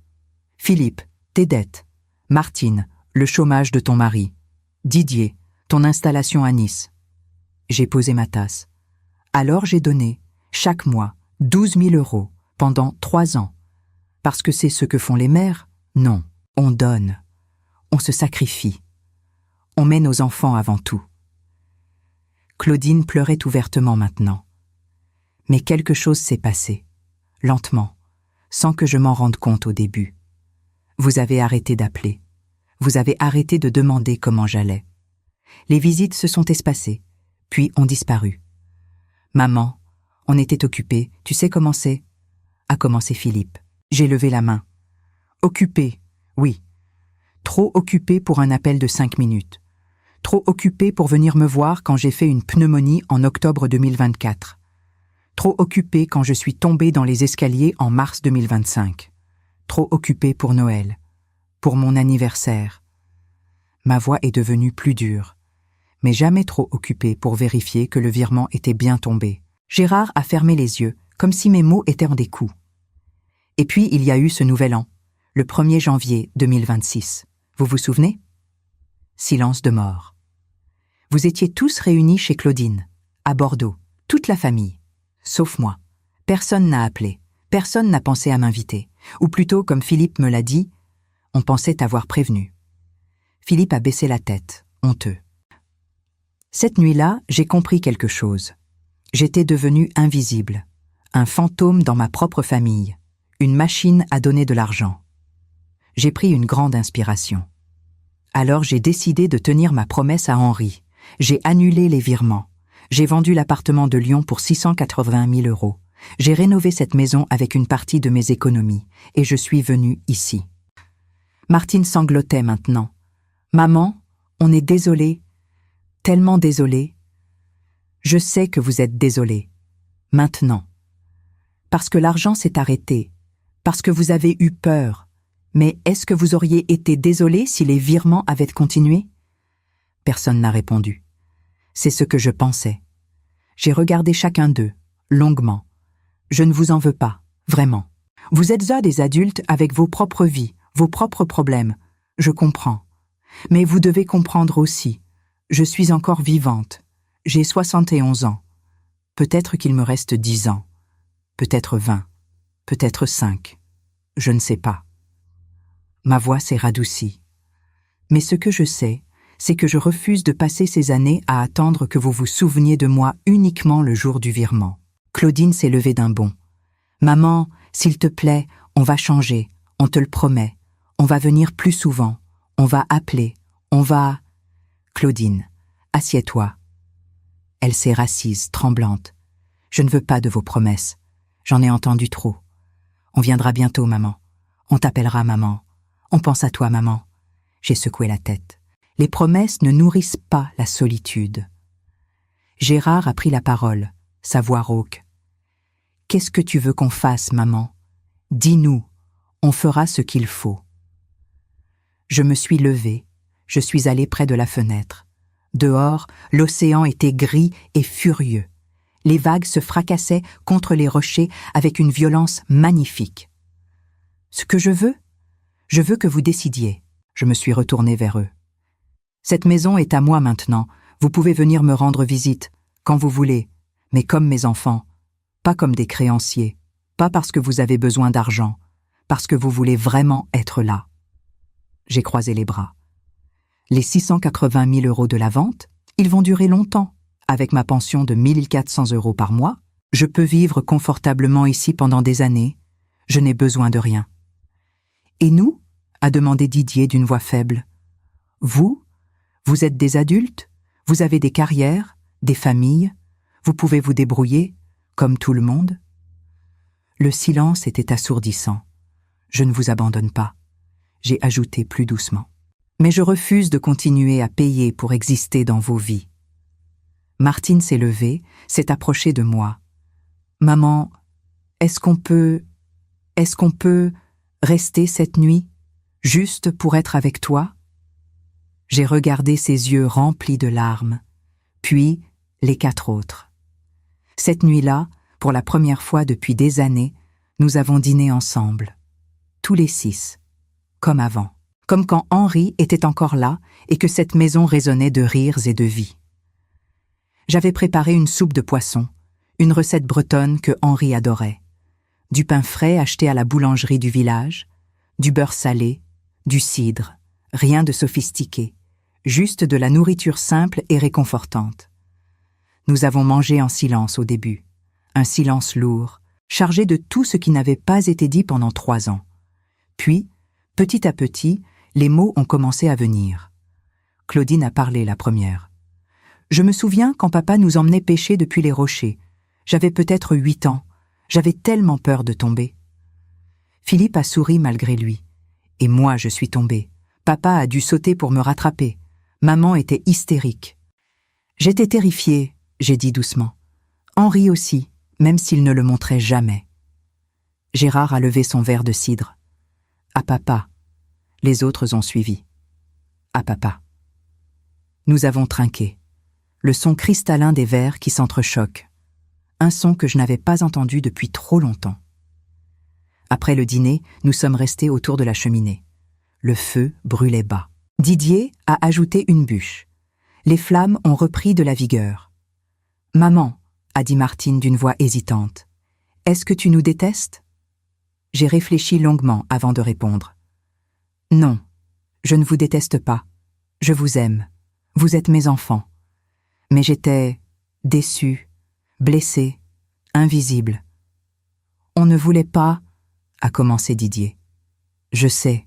Philippe, tes dettes. Martine, le chômage de ton mari. Didier, ton installation à Nice. J'ai posé ma tasse. Alors j'ai donné, chaque mois, 12 000 € pendant 3 ans. Parce que c'est ce que font les mères? Non, on donne. On se sacrifie. On met nos enfants avant tout. Claudine pleurait ouvertement maintenant. Mais quelque chose s'est passé, lentement, sans que je m'en rende compte au début. Vous avez arrêté d'appeler. Vous avez arrêté de demander comment j'allais. Les visites se sont espacées, puis ont disparu. Maman, on était occupés, tu sais comment c'est? A commencé Philippe. J'ai levé la main. Occupé, oui. Trop occupé pour un appel de 5 minutes. Trop occupé pour venir me voir quand j'ai fait une pneumonie en octobre 2024. Trop occupé quand je suis tombé dans les escaliers en mars 2025. Trop occupé pour Noël. pour mon anniversaire. Ma voix est devenue plus dure, mais jamais trop occupée pour vérifier que le virement était bien tombé. Gérard a fermé les yeux, comme si mes mots étaient en découp. Et puis il y a eu ce nouvel an, le 1er janvier 2026. Vous vous souvenez? Silence de mort. Vous étiez tous réunis chez Claudine, à Bordeaux, toute la famille, sauf moi. Personne n'a appelé, personne n'a pensé à m'inviter. Ou plutôt, comme Philippe me l'a dit, on pensait t'avoir prévenu. Philippe a baissé la tête, honteux. Cette nuit-là, j'ai compris quelque chose. J'étais devenu invisible, un fantôme dans ma propre famille, une machine à donner de l'argent. J'ai pris une grande inspiration. Alors j'ai décidé de tenir ma promesse à Henri. J'ai annulé les virements. J'ai vendu l'appartement de Lyon pour 680 000 €. J'ai rénové cette maison avec une partie de mes économies et je suis venue ici. Martine sanglotait maintenant. « Maman, on est désolé, tellement désolé. Je sais que vous êtes désolé. Maintenant. Parce que l'argent s'est arrêté, parce que vous avez eu peur. Mais est-ce que vous auriez été désolé si les virements avaient continué ?» Personne n'a répondu. C'est ce que je pensais. J'ai regardé chacun d'eux, longuement. Je ne vous en veux pas, vraiment. Vous êtes des adultes avec vos propres vies, vos propres problèmes. Je comprends. Mais vous devez comprendre aussi. Je suis encore vivante. J'ai 71 ans. Peut-être qu'il me reste 10 ans. Peut-être 20. Peut-être 5. Je ne sais pas. Ma voix s'est radoucie. Mais ce que je sais, c'est que je refuse de passer ces années à attendre que vous vous souveniez de moi uniquement le jour du virement. Claudine s'est levée d'un bond. « Maman, s'il te plaît, on va changer, on te le promet. On va venir plus souvent, on va appeler, on va… » « Claudine, assieds-toi. » Elle s'est rassise, tremblante. « Je ne veux pas de vos promesses. J'en ai entendu trop. On viendra bientôt, maman. On t'appellera, maman. On pense à toi, maman. » J'ai secoué la tête. Les promesses ne nourrissent pas la solitude. Gérard a pris la parole, sa voix rauque. « Qu'est-ce que tu veux qu'on fasse, maman? Dis-nous, on fera ce qu'il faut. » Je me suis levée, je suis allée près de la fenêtre. Dehors, l'océan était gris et furieux. Les vagues se fracassaient contre les rochers avec une violence magnifique. « Ce que je veux que vous décidiez. » Je me suis retournée vers eux. « Cette maison est à moi maintenant. Vous pouvez venir me rendre visite, quand vous voulez, mais comme mes enfants, pas comme des créanciers, pas parce que vous avez besoin d'argent, parce que vous voulez vraiment être là. » J'ai croisé les bras. Les 680 000 € de la vente, ils vont durer longtemps. Avec ma pension de 1 400 € par mois, je peux vivre confortablement ici pendant des années. Je n'ai besoin de rien. « Et nous ?» a demandé Didier d'une voix faible. « Vous êtes des adultes, vous avez des carrières, des familles, vous pouvez vous débrouiller, comme tout le monde. » Le silence était assourdissant. « Je ne vous abandonne pas. » J'ai ajouté plus doucement. « Mais je refuse de continuer à payer pour exister dans vos vies. » Martine s'est levée, s'est approchée de moi. « Maman, est-ce qu'on peut rester cette nuit, juste pour être avec toi ?» J'ai regardé ses yeux remplis de larmes, puis les 4 autres. Cette nuit-là, pour la première fois depuis des années, nous avons dîné ensemble, tous les 6, comme avant, comme quand Henri était encore là et que cette maison résonnait de rires et de vie. J'avais préparé une soupe de poisson, une recette bretonne que Henri adorait, du pain frais acheté à la boulangerie du village, du beurre salé, du cidre, rien de sophistiqué, juste de la nourriture simple et réconfortante. Nous avons mangé en silence au début, un silence lourd, chargé de tout ce qui n'avait pas été dit pendant 3 ans. Puis, petit à petit, les mots ont commencé à venir. Claudine a parlé la première. « Je me souviens quand papa nous emmenait pêcher depuis les rochers. J'avais peut-être 8 ans. J'avais tellement peur de tomber. » Philippe a souri malgré lui. Et moi, je suis tombée. Papa a dû sauter pour me rattraper. Maman était hystérique. J'étais terrifiée, j'ai dit doucement. Henri aussi, même s'il ne le montrait jamais. Gérard a levé son verre de cidre. À papa. Les autres ont suivi. À papa. Nous avons trinqué. Le son cristallin des verres qui s'entrechoquent. Un son que je n'avais pas entendu depuis trop longtemps. Après le dîner, nous sommes restés autour de la cheminée. Le feu brûlait bas. Didier a ajouté une bûche. Les flammes ont repris de la vigueur. « Maman, » a dit Martine d'une voix hésitante, « est-ce que tu nous détestes ?» J'ai réfléchi longuement avant de répondre. « Non, je ne vous déteste pas. Je vous aime. Vous êtes mes enfants. » Mais j'étais déçue, blessée, invisible. « On ne voulait pas, » a commencé Didier. « Je sais.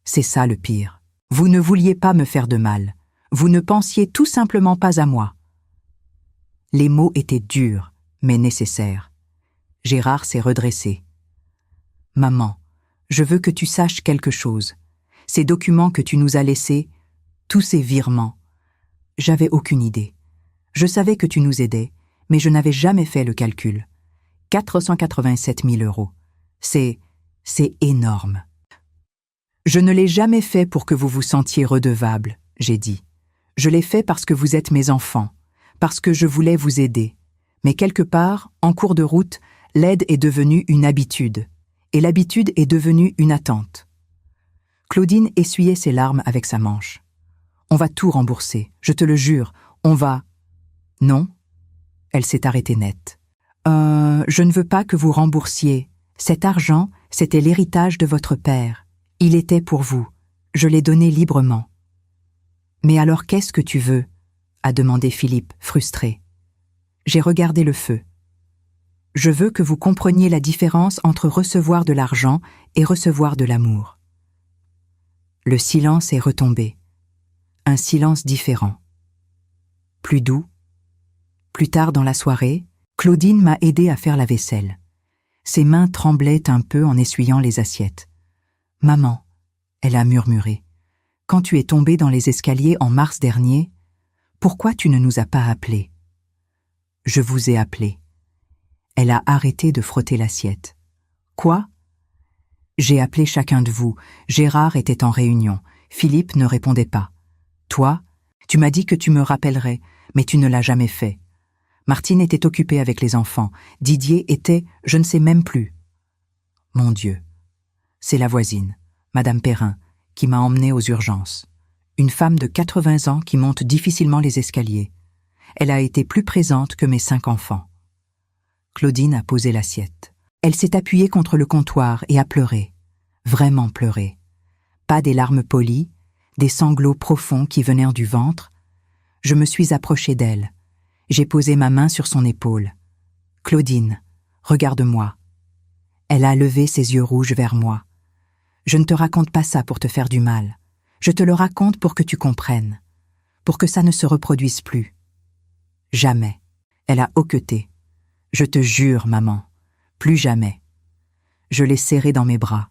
C'est ça le pire. Vous ne vouliez pas me faire de mal. Vous ne pensiez tout simplement pas à moi. » Les mots étaient durs, mais nécessaires. Gérard s'est redressé. « Maman, je veux que tu saches quelque chose. Ces documents que tu nous as laissés, tous ces virements, j'avais aucune idée. Je savais que tu nous aidais, mais je n'avais jamais fait le calcul. 487 000 €. C'est énorme. Je ne l'ai jamais fait pour que vous vous sentiez redevable, j'ai dit. Je l'ai fait parce que vous êtes mes enfants, parce que je voulais vous aider. Mais quelque part, en cours de route, l'aide est devenue une habitude, et l'habitude est devenue une attente. Claudine essuyait ses larmes avec sa manche. On va tout rembourser, je te le jure, on va... Non, elle s'est arrêtée net. Je ne veux pas que vous remboursiez. Cet argent, c'était l'héritage de votre père. Il était pour vous. Je l'ai donné librement. Mais alors qu'est-ce que tu veux ? A demandé Philippe, frustré. J'ai regardé le feu. Je veux que vous compreniez la différence entre recevoir de l'argent et recevoir de l'amour. Le silence est retombé. Un silence différent. Plus doux. Plus tard dans la soirée, Claudine m'a aidé à faire la vaisselle. Ses mains tremblaient un peu en essuyant les assiettes. « Maman, » elle a murmuré, « quand tu es tombée dans les escaliers en mars dernier, pourquoi tu ne nous as pas appelés ?»« Je vous ai appelés. » Elle a arrêté de frotter l'assiette. « Quoi ?» ?»« J'ai appelé chacun de vous. Gérard était en réunion. Philippe ne répondait pas. Toi, tu m'as dit que tu me rappellerais, mais tu ne l'as jamais fait. Martine était occupée avec les enfants. Didier était, je ne sais même plus. Mon Dieu, c'est la voisine, Madame Perrin, qui m'a emmenée aux urgences. Une femme de 80 ans qui monte difficilement les escaliers. Elle a été plus présente que mes 5 enfants. Claudine a posé l'assiette. Elle s'est appuyée contre le comptoir et a pleuré. Vraiment pleuré. Pas des larmes polies, des sanglots profonds qui venaient du ventre. Je me suis approchée d'elle. J'ai posé ma main sur son épaule. « Claudine, regarde-moi. » Elle a levé ses yeux rouges vers moi. « Je ne te raconte pas ça pour te faire du mal. Je te le raconte pour que tu comprennes. Pour que ça ne se reproduise plus. » Jamais. Elle a hoqueté. « Je te jure, maman, plus jamais. » Je l'ai serrée dans mes bras.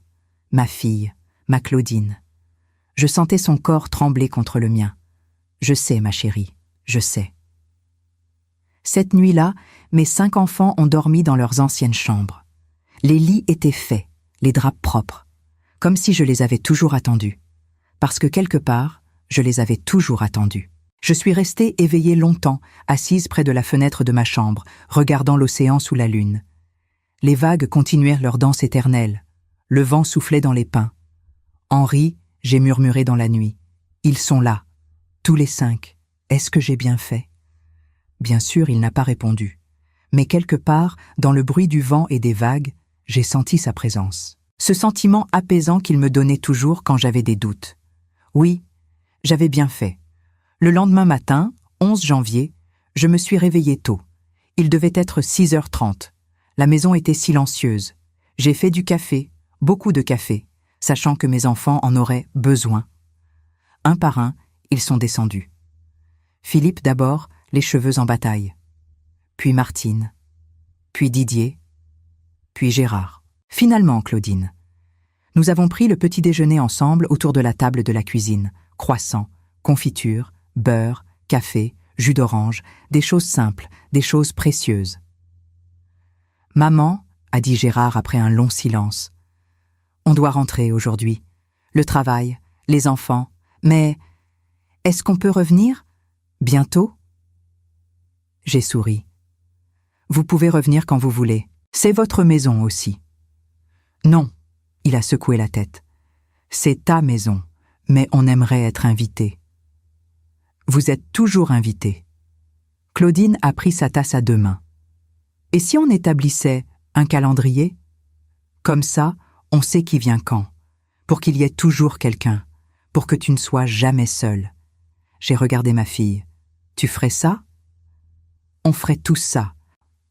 Ma fille, ma Claudine. Je sentais son corps trembler contre le mien. Je sais, ma chérie, je sais. Cette nuit-là, mes 5 enfants ont dormi dans leurs anciennes chambres. Les lits étaient faits, les draps propres, comme si je les avais toujours attendus. Parce que quelque part, je les avais toujours attendus. Je suis restée éveillée longtemps, assise près de la fenêtre de ma chambre, regardant l'océan sous la lune. Les vagues continuèrent leur danse éternelle. Le vent soufflait dans les pins. Henri, j'ai murmuré dans la nuit. Ils sont là, tous les 5. Est-ce que j'ai bien fait ? Bien sûr, il n'a pas répondu. Mais quelque part, dans le bruit du vent et des vagues, j'ai senti sa présence. Ce sentiment apaisant qu'il me donnait toujours quand j'avais des doutes. Oui, j'avais bien fait. Le lendemain matin, 11 janvier, je me suis réveillée tôt. Il devait être 6h30. La maison était silencieuse. J'ai fait du café, beaucoup de café, sachant que mes enfants en auraient besoin. Un par un, ils sont descendus. Philippe d'abord, les cheveux en bataille. Puis Martine. Puis Didier. Puis Gérard. Finalement, Claudine. Nous avons pris le petit déjeuner ensemble autour de la table de la cuisine. Croissants, confiture, beurre, café, jus d'orange, des choses simples, des choses précieuses. « Maman, » a dit Gérard après un long silence, « on doit rentrer aujourd'hui. le travail, les enfants. Mais est-ce qu'on peut revenir? Bientôt? J'ai souri. Vous pouvez revenir quand vous voulez. C'est votre maison aussi. Non, il a secoué la tête. C'est ta maison, mais on aimerait être invité. Vous êtes toujours invité. Claudine a pris sa tasse à 2 mains. Et si on établissait un calendrier? Comme ça, on sait qui vient quand, pour qu'il y ait toujours quelqu'un, pour que tu ne sois jamais seule. J'ai regardé ma fille. Tu ferais ça? On ferait tous ça,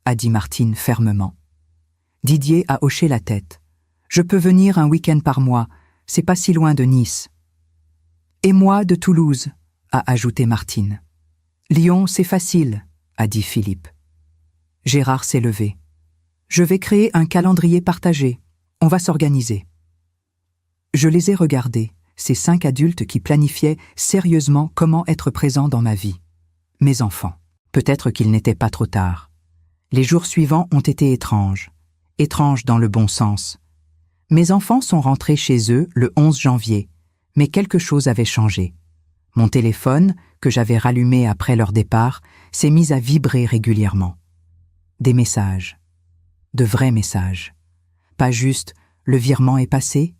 a dit Martine fermement. Didier a hoché la tête. Je peux venir un week-end par mois, c'est pas si loin de Nice. Et moi de Toulouse, a ajouté Martine. Lyon, c'est facile, a dit Philippe. Gérard s'est levé. Je vais créer un calendrier partagé. On va s'organiser. Je les ai regardés, ces 5 adultes qui planifiaient sérieusement comment être présents dans ma vie. Mes enfants. Peut-être qu'il n'était pas trop tard. Les jours suivants ont été étranges. Étranges dans le bon sens. Mes enfants sont rentrés chez eux le 11 janvier, mais quelque chose avait changé. Mon téléphone, que j'avais rallumé après leur départ, s'est mis à vibrer régulièrement. Des messages. De vrais messages. Pas juste « le virement est passé »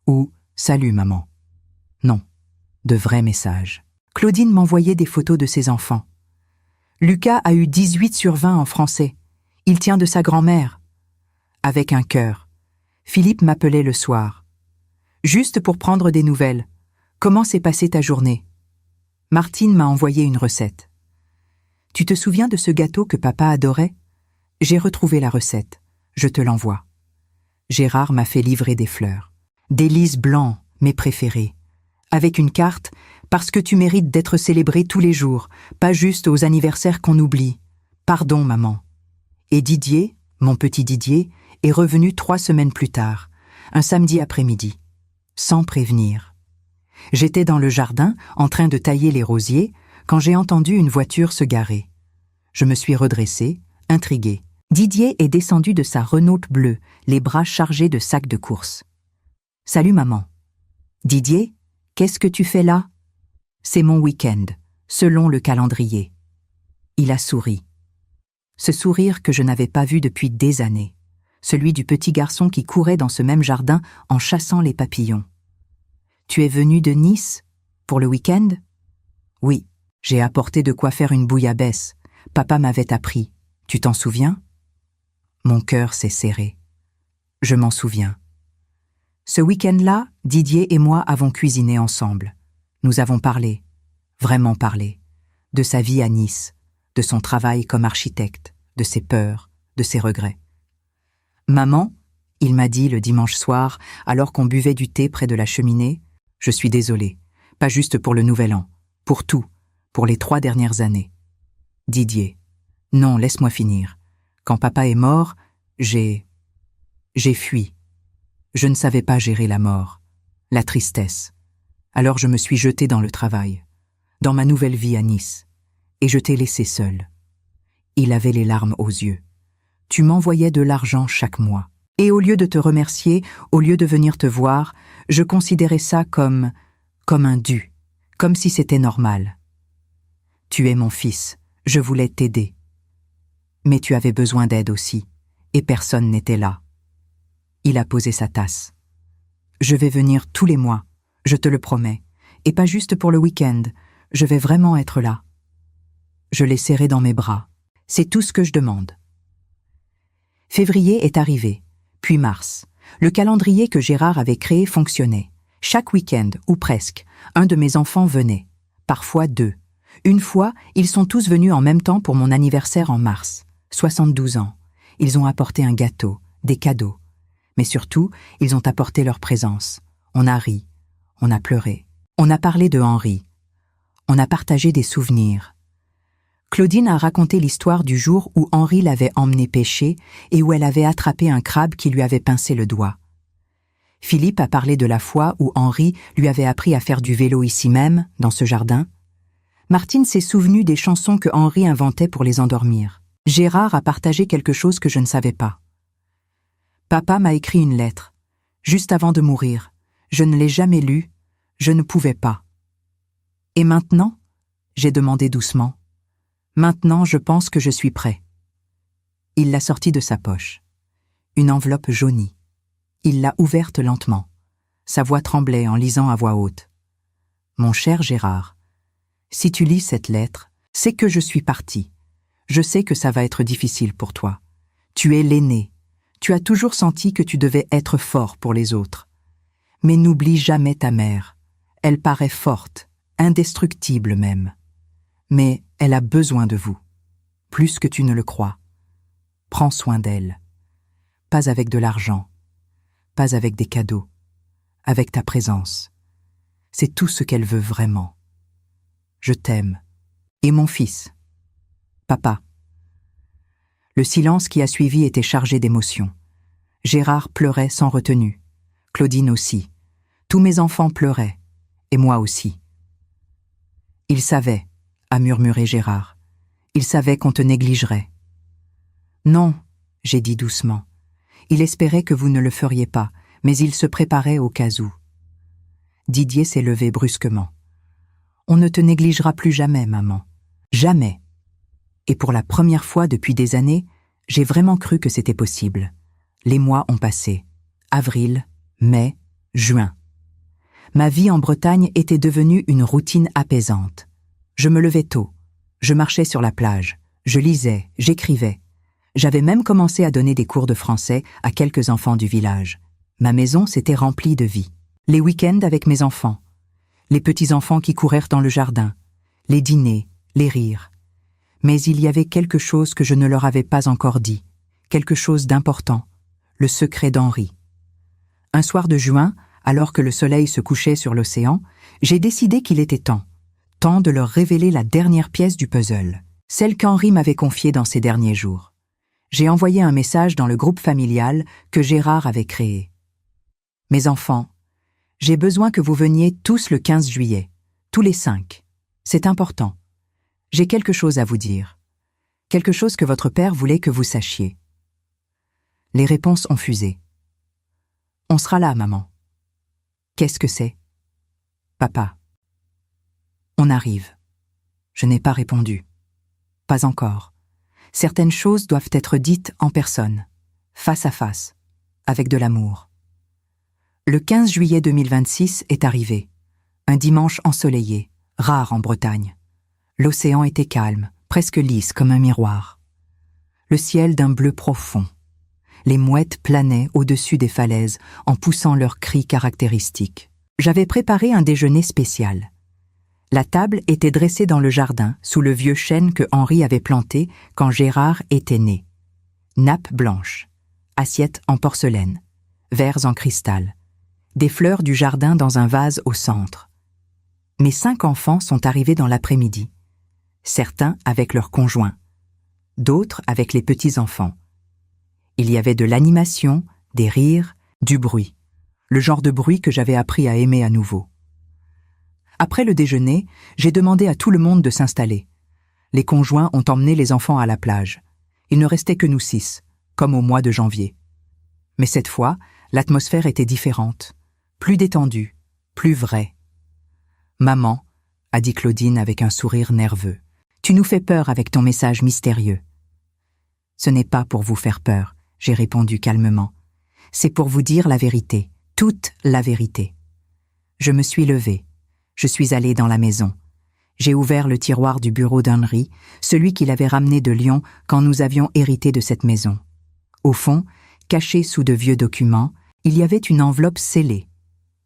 ou « salut maman ». Non, de vrais messages. Claudine m'envoyait des photos de ses enfants. Lucas a eu 18 sur 20 en français. Il tient de sa grand-mère. Avec un cœur. Philippe m'appelait le soir. Juste pour prendre des nouvelles. Comment s'est passée ta journée? Martine m'a envoyé une recette. Tu te souviens de ce gâteau que papa adorait? J'ai retrouvé la recette. Je te l'envoie. Gérard m'a fait livrer des fleurs. Des lys blancs, mes préférés. Avec une carte, parce que tu mérites d'être célébré tous les jours, pas juste aux anniversaires qu'on oublie. Pardon, maman. Et Didier, mon petit Didier, est revenu 3 semaines plus tard, un samedi après-midi, sans prévenir. J'étais dans le jardin, en train de tailler les rosiers, quand j'ai entendu une voiture se garer. Je me suis redressée, intriguée. Didier est descendu de sa Renault bleue, les bras chargés de sacs de course. « Salut maman. »« Didier, qu'est-ce que tu fais là ?»« C'est mon week-end, selon le calendrier. » Il a souri. Ce sourire que je n'avais pas vu depuis des années. Celui du petit garçon qui courait dans ce même jardin en chassant les papillons. « Tu es venu de Nice pour le week-end ?»« Oui, j'ai apporté de quoi faire une bouillabaisse. Papa m'avait appris. Tu t'en souviens ?» Mon cœur s'est serré. Je m'en souviens. Ce week-end-là, Didier et moi avons cuisiné ensemble. Nous avons parlé, vraiment parlé, de sa vie à Nice, de son travail comme architecte, de ses peurs, de ses regrets. « Maman, » il m'a dit le dimanche soir, alors qu'on buvait du thé près de la cheminée, « je suis désolé, pas juste pour le nouvel an, pour tout, pour les 3 dernières années. » Didier, « Non, laisse-moi finir. Quand papa est mort, j'ai fui. Je ne savais pas gérer la mort, la tristesse. Alors je me suis jetée dans le travail, dans ma nouvelle vie à Nice, et je t'ai laissé seule. Il avait les larmes aux yeux. Tu m'envoyais de l'argent chaque mois. Et au lieu de te remercier, au lieu de venir te voir, je considérais ça comme un dû, comme si c'était normal. Tu es mon fils, je voulais t'aider. Mais tu avais besoin d'aide aussi, et personne n'était là. Il a posé sa tasse. Je vais venir tous les mois, je te le promets, et pas juste pour le week-end, je vais vraiment être là. Je l'ai serré dans mes bras. C'est tout ce que je demande. Février est arrivé, puis mars. Le calendrier que Gérard avait créé fonctionnait. Chaque week-end, ou presque, un de mes enfants venait. Parfois 2. Une fois, ils sont tous venus en même temps pour mon anniversaire en mars. 72 ans. Ils ont apporté un gâteau, des cadeaux. Mais surtout, ils ont apporté leur présence. On a ri, on a pleuré. On a parlé de Henri. On a partagé des souvenirs. Claudine a raconté l'histoire du jour où Henri l'avait emmenée pêcher et où elle avait attrapé un crabe qui lui avait pincé le doigt. Philippe a parlé de la fois où Henri lui avait appris à faire du vélo ici même, dans ce jardin. Martine s'est souvenue des chansons que Henri inventait pour les endormir. Gérard a partagé quelque chose que je ne savais pas. Papa m'a écrit une lettre. Juste avant de mourir, Je ne l'ai jamais lu, je ne pouvais pas. Et maintenant? J'ai demandé doucement. Maintenant, je pense que je suis prêt. Il l'a sortie de sa poche. Une enveloppe jaunie. Il l'a ouverte lentement. Sa voix tremblait en lisant à voix haute. Mon cher Gérard, si tu lis cette lettre, c'est que je suis parti. Je sais que ça va être difficile pour toi. Tu es l'aîné. Tu as toujours senti que tu devais être fort pour les autres. Mais n'oublie jamais ta mère. Elle paraît forte, indestructible même. Mais elle a besoin de vous, plus que tu ne le crois. Prends soin d'elle. Pas avec de l'argent, pas avec des cadeaux, avec ta présence. C'est tout ce qu'elle veut vraiment. Je t'aime. Et mon fils. Papa. Le silence qui a suivi était chargé d'émotions. Gérard pleurait sans retenue. Claudine aussi. Tous mes enfants pleuraient. Et moi aussi. Il savait, a murmuré Gérard. Il savait qu'on te négligerait. Non, j'ai dit doucement. Il espérait que vous ne le feriez pas, mais il se préparait au cas où. Didier s'est levé brusquement. On ne te négligera plus jamais, maman. Jamais. Et pour la première fois depuis des années, j'ai vraiment cru que c'était possible. Les mois ont passé. Avril, mai, juin. Ma vie en Bretagne était devenue une routine apaisante. Je me levais tôt. Je marchais sur la plage. Je lisais, j'écrivais. J'avais même commencé à donner des cours de français à quelques enfants du village. Ma maison s'était remplie de vie. Les week-ends avec mes enfants. Les petits-enfants qui courèrent dans le jardin. Les dîners, les rires. Mais il y avait quelque chose que je ne leur avais pas encore dit. Quelque chose d'important. Le secret d'Henri. Un soir de juin, alors que le soleil se couchait sur l'océan, j'ai décidé qu'il était temps. Temps de leur révéler la dernière pièce du puzzle. Celle qu'Henri m'avait confiée dans ces derniers jours. J'ai envoyé un message dans le groupe familial que Gérard avait créé. Mes enfants, j'ai besoin que vous veniez tous le 15 juillet, tous les 5. C'est important. J'ai quelque chose à vous dire. Quelque chose que votre père voulait que vous sachiez. Les réponses ont fusé. On sera là, maman. Qu'est-ce que c'est? Papa. On arrive. Je n'ai pas répondu. Pas encore. Certaines choses doivent être dites en personne, face à face, avec de l'amour. Le 15 juillet 2026 est arrivé. Un dimanche ensoleillé, rare en Bretagne. L'océan était calme, presque lisse comme un miroir. Le ciel d'un bleu profond. Les mouettes planaient au-dessus des falaises en poussant leurs cris caractéristiques. J'avais préparé un déjeuner spécial. La table était dressée dans le jardin, sous le vieux chêne que Henri avait planté quand Gérard était né. Nappe blanche, assiette en porcelaine, verres en cristal, des fleurs du jardin dans un vase au centre. Mes 5 enfants sont arrivés dans l'après-midi. Certains avec leurs conjoints, d'autres avec les petits-enfants. Il y avait de l'animation, des rires, du bruit, le genre de bruit que j'avais appris à aimer à nouveau. Après le déjeuner, j'ai demandé à tout le monde de s'installer. Les conjoints ont emmené les enfants à la plage. Il ne restait que nous 6, comme au mois de janvier. Mais cette fois, l'atmosphère était différente, plus détendue, plus vraie. « Maman, » a dit Claudine avec un sourire nerveux, « tu nous fais peur avec ton message mystérieux. » « Ce n'est pas pour vous faire peur, » j'ai répondu calmement. « C'est pour vous dire la vérité, toute la vérité. » Je me suis levée. Je suis allée dans la maison. J'ai ouvert le tiroir du bureau d'Henri, celui qu'il avait ramené de Lyon quand nous avions hérité de cette maison. Au fond, cachée sous de vieux documents, il y avait une enveloppe scellée,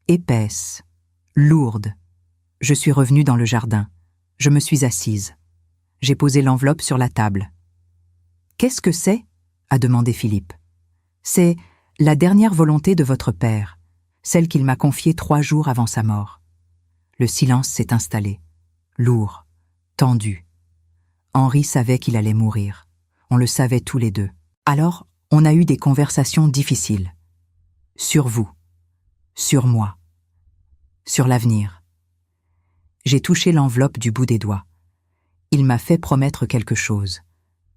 épaisse, lourde. Je suis revenue dans le jardin. Je me suis assise. J'ai posé l'enveloppe sur la table. « Qu'est-ce que c'est ?» a demandé Philippe. « C'est la dernière volonté de votre père, celle qu'il m'a confiée 3 jours avant sa mort. » Le silence s'est installé, lourd, tendu. Henri savait qu'il allait mourir. On le savait tous les deux. Alors, on a eu des conversations difficiles. Sur vous, sur moi, sur l'avenir. J'ai touché l'enveloppe du bout des doigts. Il m'a fait promettre quelque chose.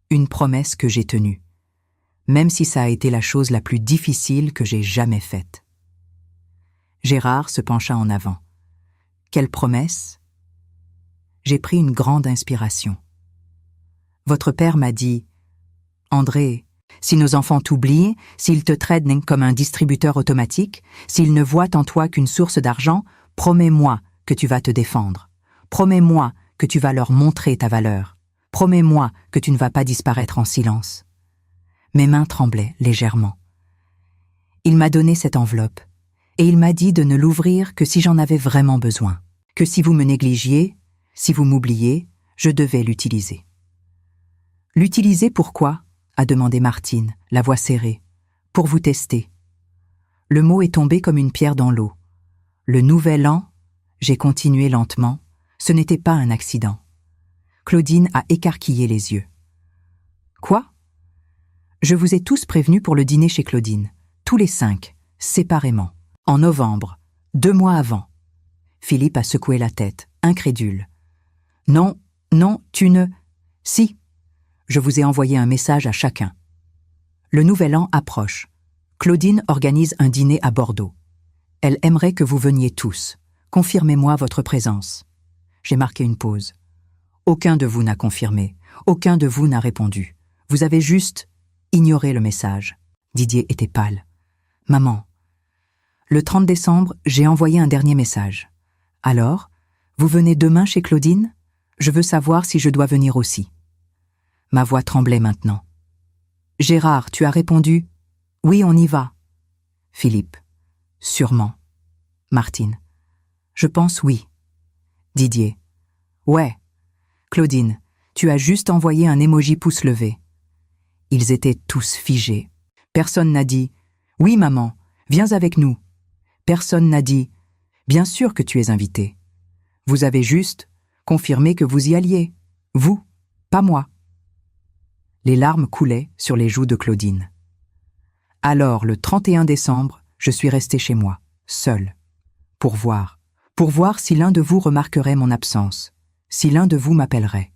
Une promesse que j'ai tenue. Même si ça a été la chose la plus difficile que j'ai jamais faite. Gérard se pencha en avant. Quelle promesse? J'ai pris une grande inspiration. Votre père m'a dit « André, si nos enfants t'oublient, s'ils te traitent comme un distributeur automatique, s'ils ne voient en toi qu'une source d'argent, promets-moi que tu vas te défendre. Promets-moi que tu vas leur montrer ta valeur. Promets-moi que tu ne vas pas disparaître en silence. » Mes mains tremblaient légèrement. Il m'a donné cette enveloppe, et il m'a dit de ne l'ouvrir que si j'en avais vraiment besoin, que si vous me négligiez, si vous m'oubliez, je devais l'utiliser. L'utiliser pourquoi? A demandé Martine, la voix serrée. Pour vous tester. Le mot est tombé comme une pierre dans l'eau. Le nouvel an, j'ai continué lentement, ce n'était pas un accident. Claudine a écarquillé les yeux. Quoi? Je vous ai tous prévenus pour le dîner chez Claudine, tous les 5, séparément, en novembre, 2 mois avant. Philippe a secoué la tête, incrédule. Non, non, tu ne... Si. Je vous ai envoyé un message à chacun. Le nouvel an approche. Claudine organise un dîner à Bordeaux. Elle aimerait que vous veniez tous. Confirmez-moi votre présence. J'ai marqué une pause. Aucun de vous n'a confirmé. Aucun de vous n'a répondu. Vous avez juste ignoré le message. Didier était pâle. Maman. Le 30 décembre, j'ai envoyé un dernier message. Alors, vous venez demain chez Claudine? Je veux savoir si je dois venir aussi. Ma voix tremblait maintenant. Gérard, tu as répondu « Oui, on y va ». Philippe. Sûrement. Martine. Je pense oui. Didier. Ouais. Claudine, tu as juste envoyé un emoji pouce levé. Ils étaient tous figés. Personne n'a dit « Oui, maman, viens avec nous ». Personne n'a dit « Bien sûr que tu es invité ». Vous avez juste confirmé que vous y alliez. Vous, pas moi. Les larmes coulaient sur les joues de Claudine. Alors, le 31 décembre, je suis restée chez moi, seule, pour voir si l'un de vous remarquerait mon absence, si l'un de vous m'appellerait.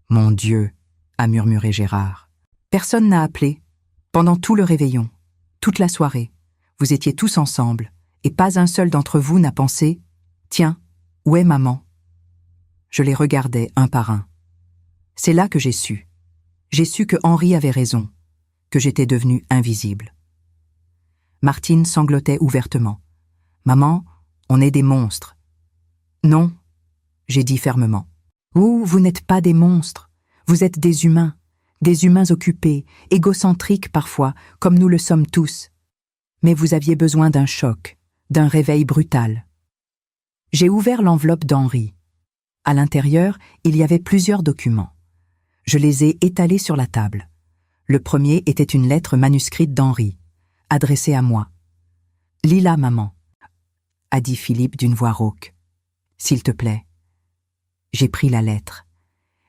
Mon Dieu, a murmuré Gérard. Personne n'a appelé. Pendant tout le réveillon, toute la soirée, vous étiez tous ensemble, et pas un seul d'entre vous n'a pensé « Tiens, où est maman ?» Je les regardais un par un. C'est là que j'ai su. J'ai su que Henri avait raison, que j'étais devenue invisible. Martine sanglotait ouvertement. « Maman, on est des monstres. » « Non, » j'ai dit fermement. « Vous n'êtes pas des monstres. Vous êtes des humains occupés, égocentriques parfois, comme nous le sommes tous. Mais vous aviez besoin d'un choc, d'un réveil brutal. » J'ai ouvert l'enveloppe d'Henri. À l'intérieur, il y avait plusieurs documents. Je les ai étalés sur la table. Le premier était une lettre manuscrite d'Henri, adressée à moi. « Lis-la, maman, » a dit Philippe d'une voix rauque. « S'il te plaît. » J'ai pris la lettre.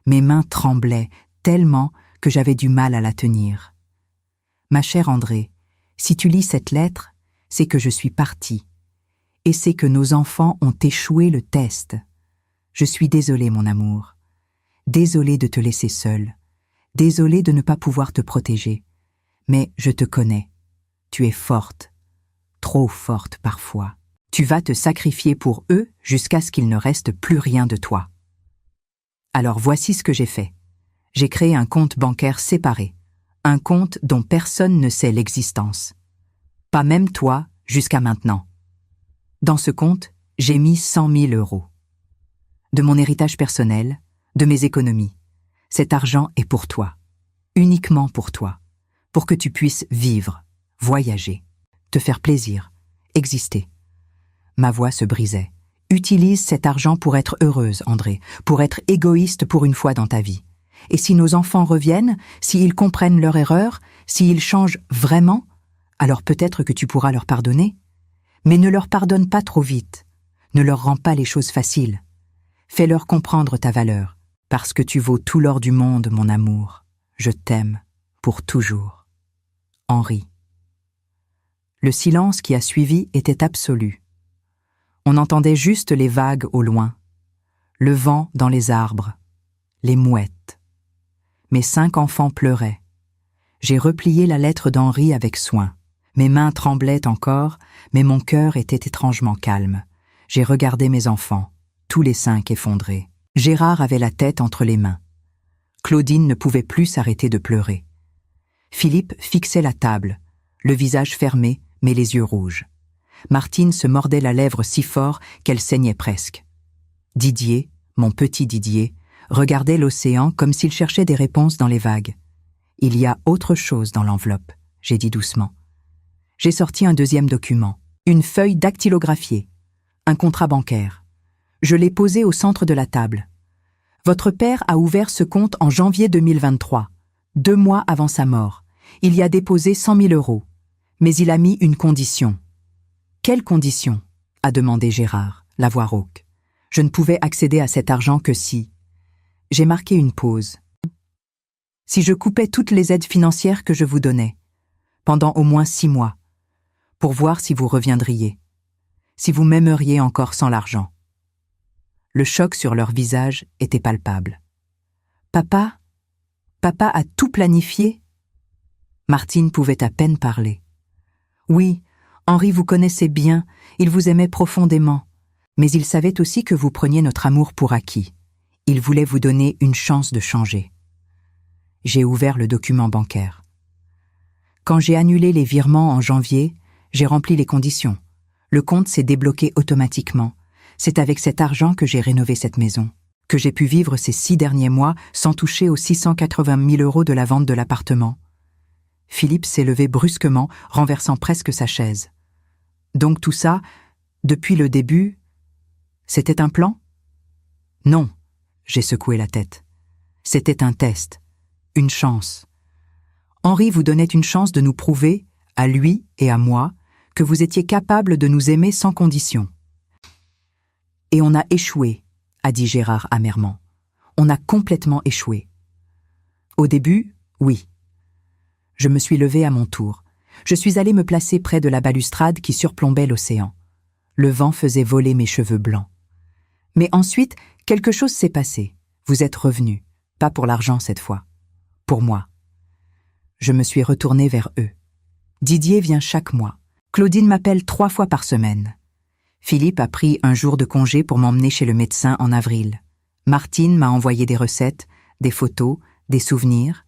Mes mains tremblaient tellement que j'avais du mal à la tenir. « Ma chère André, si tu lis cette lettre, c'est que je suis partie. Et c'est que nos enfants ont échoué le test. Je suis désolée, mon amour. Désolée de te laisser seule. Désolée de ne pas pouvoir te protéger. Mais je te connais. Tu es forte. Trop forte parfois. Tu vas te sacrifier pour eux jusqu'à ce qu'il ne reste plus rien de toi. Alors voici ce que j'ai fait. J'ai créé un compte bancaire séparé. Un compte dont personne ne sait l'existence. Pas même toi jusqu'à maintenant. Dans ce compte, j'ai mis 100 000 €. De mon héritage personnel, de mes économies. Cet argent est pour toi. Uniquement pour toi. Pour que tu puisses vivre, voyager, te faire plaisir, exister. Ma voix se brisait. Utilise cet argent pour être heureuse, André, pour être égoïste pour une fois dans ta vie. Et si nos enfants reviennent, s'ils comprennent leur erreur, s'ils changent vraiment, alors peut-être que tu pourras leur pardonner. Mais ne leur pardonne pas trop vite. Ne leur rends pas les choses faciles. Fais-leur comprendre ta valeur. Parce que tu vaux tout l'or du monde, mon amour. Je t'aime, pour toujours. Henri. Le silence qui a suivi était absolu. On entendait juste les vagues au loin, le vent dans les arbres, les mouettes. Mes 5 enfants pleuraient. J'ai replié la lettre d'Henri avec soin. Mes mains tremblaient encore, mais mon cœur était étrangement calme. J'ai regardé mes enfants, tous les 5 effondrés. Gérard avait la tête entre les mains. Claudine ne pouvait plus s'arrêter de pleurer. Philippe fixait la table, le visage fermé, mais les yeux rouges. Martine se mordait la lèvre si fort qu'elle saignait presque. Didier, mon petit Didier, regardait l'océan comme s'il cherchait des réponses dans les vagues. « Il y a autre chose dans l'enveloppe », j'ai dit doucement. J'ai sorti un deuxième document, une feuille dactylographiée, un contrat bancaire. Je l'ai posé au centre de la table. Votre père a ouvert ce compte en janvier 2023, 2 mois avant sa mort. Il y a déposé 100 000 €. Mais il a mis une condition. Quelle condition ? A demandé Gérard, la voix rauque. Je ne pouvais accéder à cet argent que si... J'ai marqué une pause. Si je coupais toutes les aides financières que je vous donnais, pendant au moins 6 mois, pour voir si vous reviendriez, si vous m'aimeriez encore sans l'argent. Le choc sur leur visage était palpable. Papa a tout planifié ? Martine pouvait à peine parler. Oui, Henri vous connaissait bien, il vous aimait profondément, mais il savait aussi que vous preniez notre amour pour acquis. Il voulait vous donner une chance de changer. J'ai ouvert le document bancaire. Quand j'ai annulé les virements en janvier, j'ai rempli les conditions. Le compte s'est débloqué automatiquement. C'est avec cet argent que j'ai rénové cette maison, que j'ai pu vivre ces 6 derniers mois sans toucher aux 680 000 € de la vente de l'appartement. Philippe s'est levé brusquement, renversant presque sa chaise. Donc tout ça, depuis le début, c'était un plan ? Non, j'ai secoué la tête. C'était un test, une chance. Henri vous donnait une chance de nous prouver, à lui et à moi, que vous étiez capable de nous aimer sans condition. Et on a échoué, a dit Gérard amèrement. On a complètement échoué. Au début, oui. Je me suis levée à mon tour. Je suis allée me placer près de la balustrade qui surplombait l'océan. Le vent faisait voler mes cheveux blancs. Mais ensuite, quelque chose s'est passé. Vous êtes revenu. Pas pour l'argent cette fois. Pour moi. Je me suis retournée vers eux. Didier vient chaque mois. Claudine m'appelle 3 fois par semaine. Philippe a pris un jour de congé pour m'emmener chez le médecin en avril. Martine m'a envoyé des recettes, des photos, des souvenirs.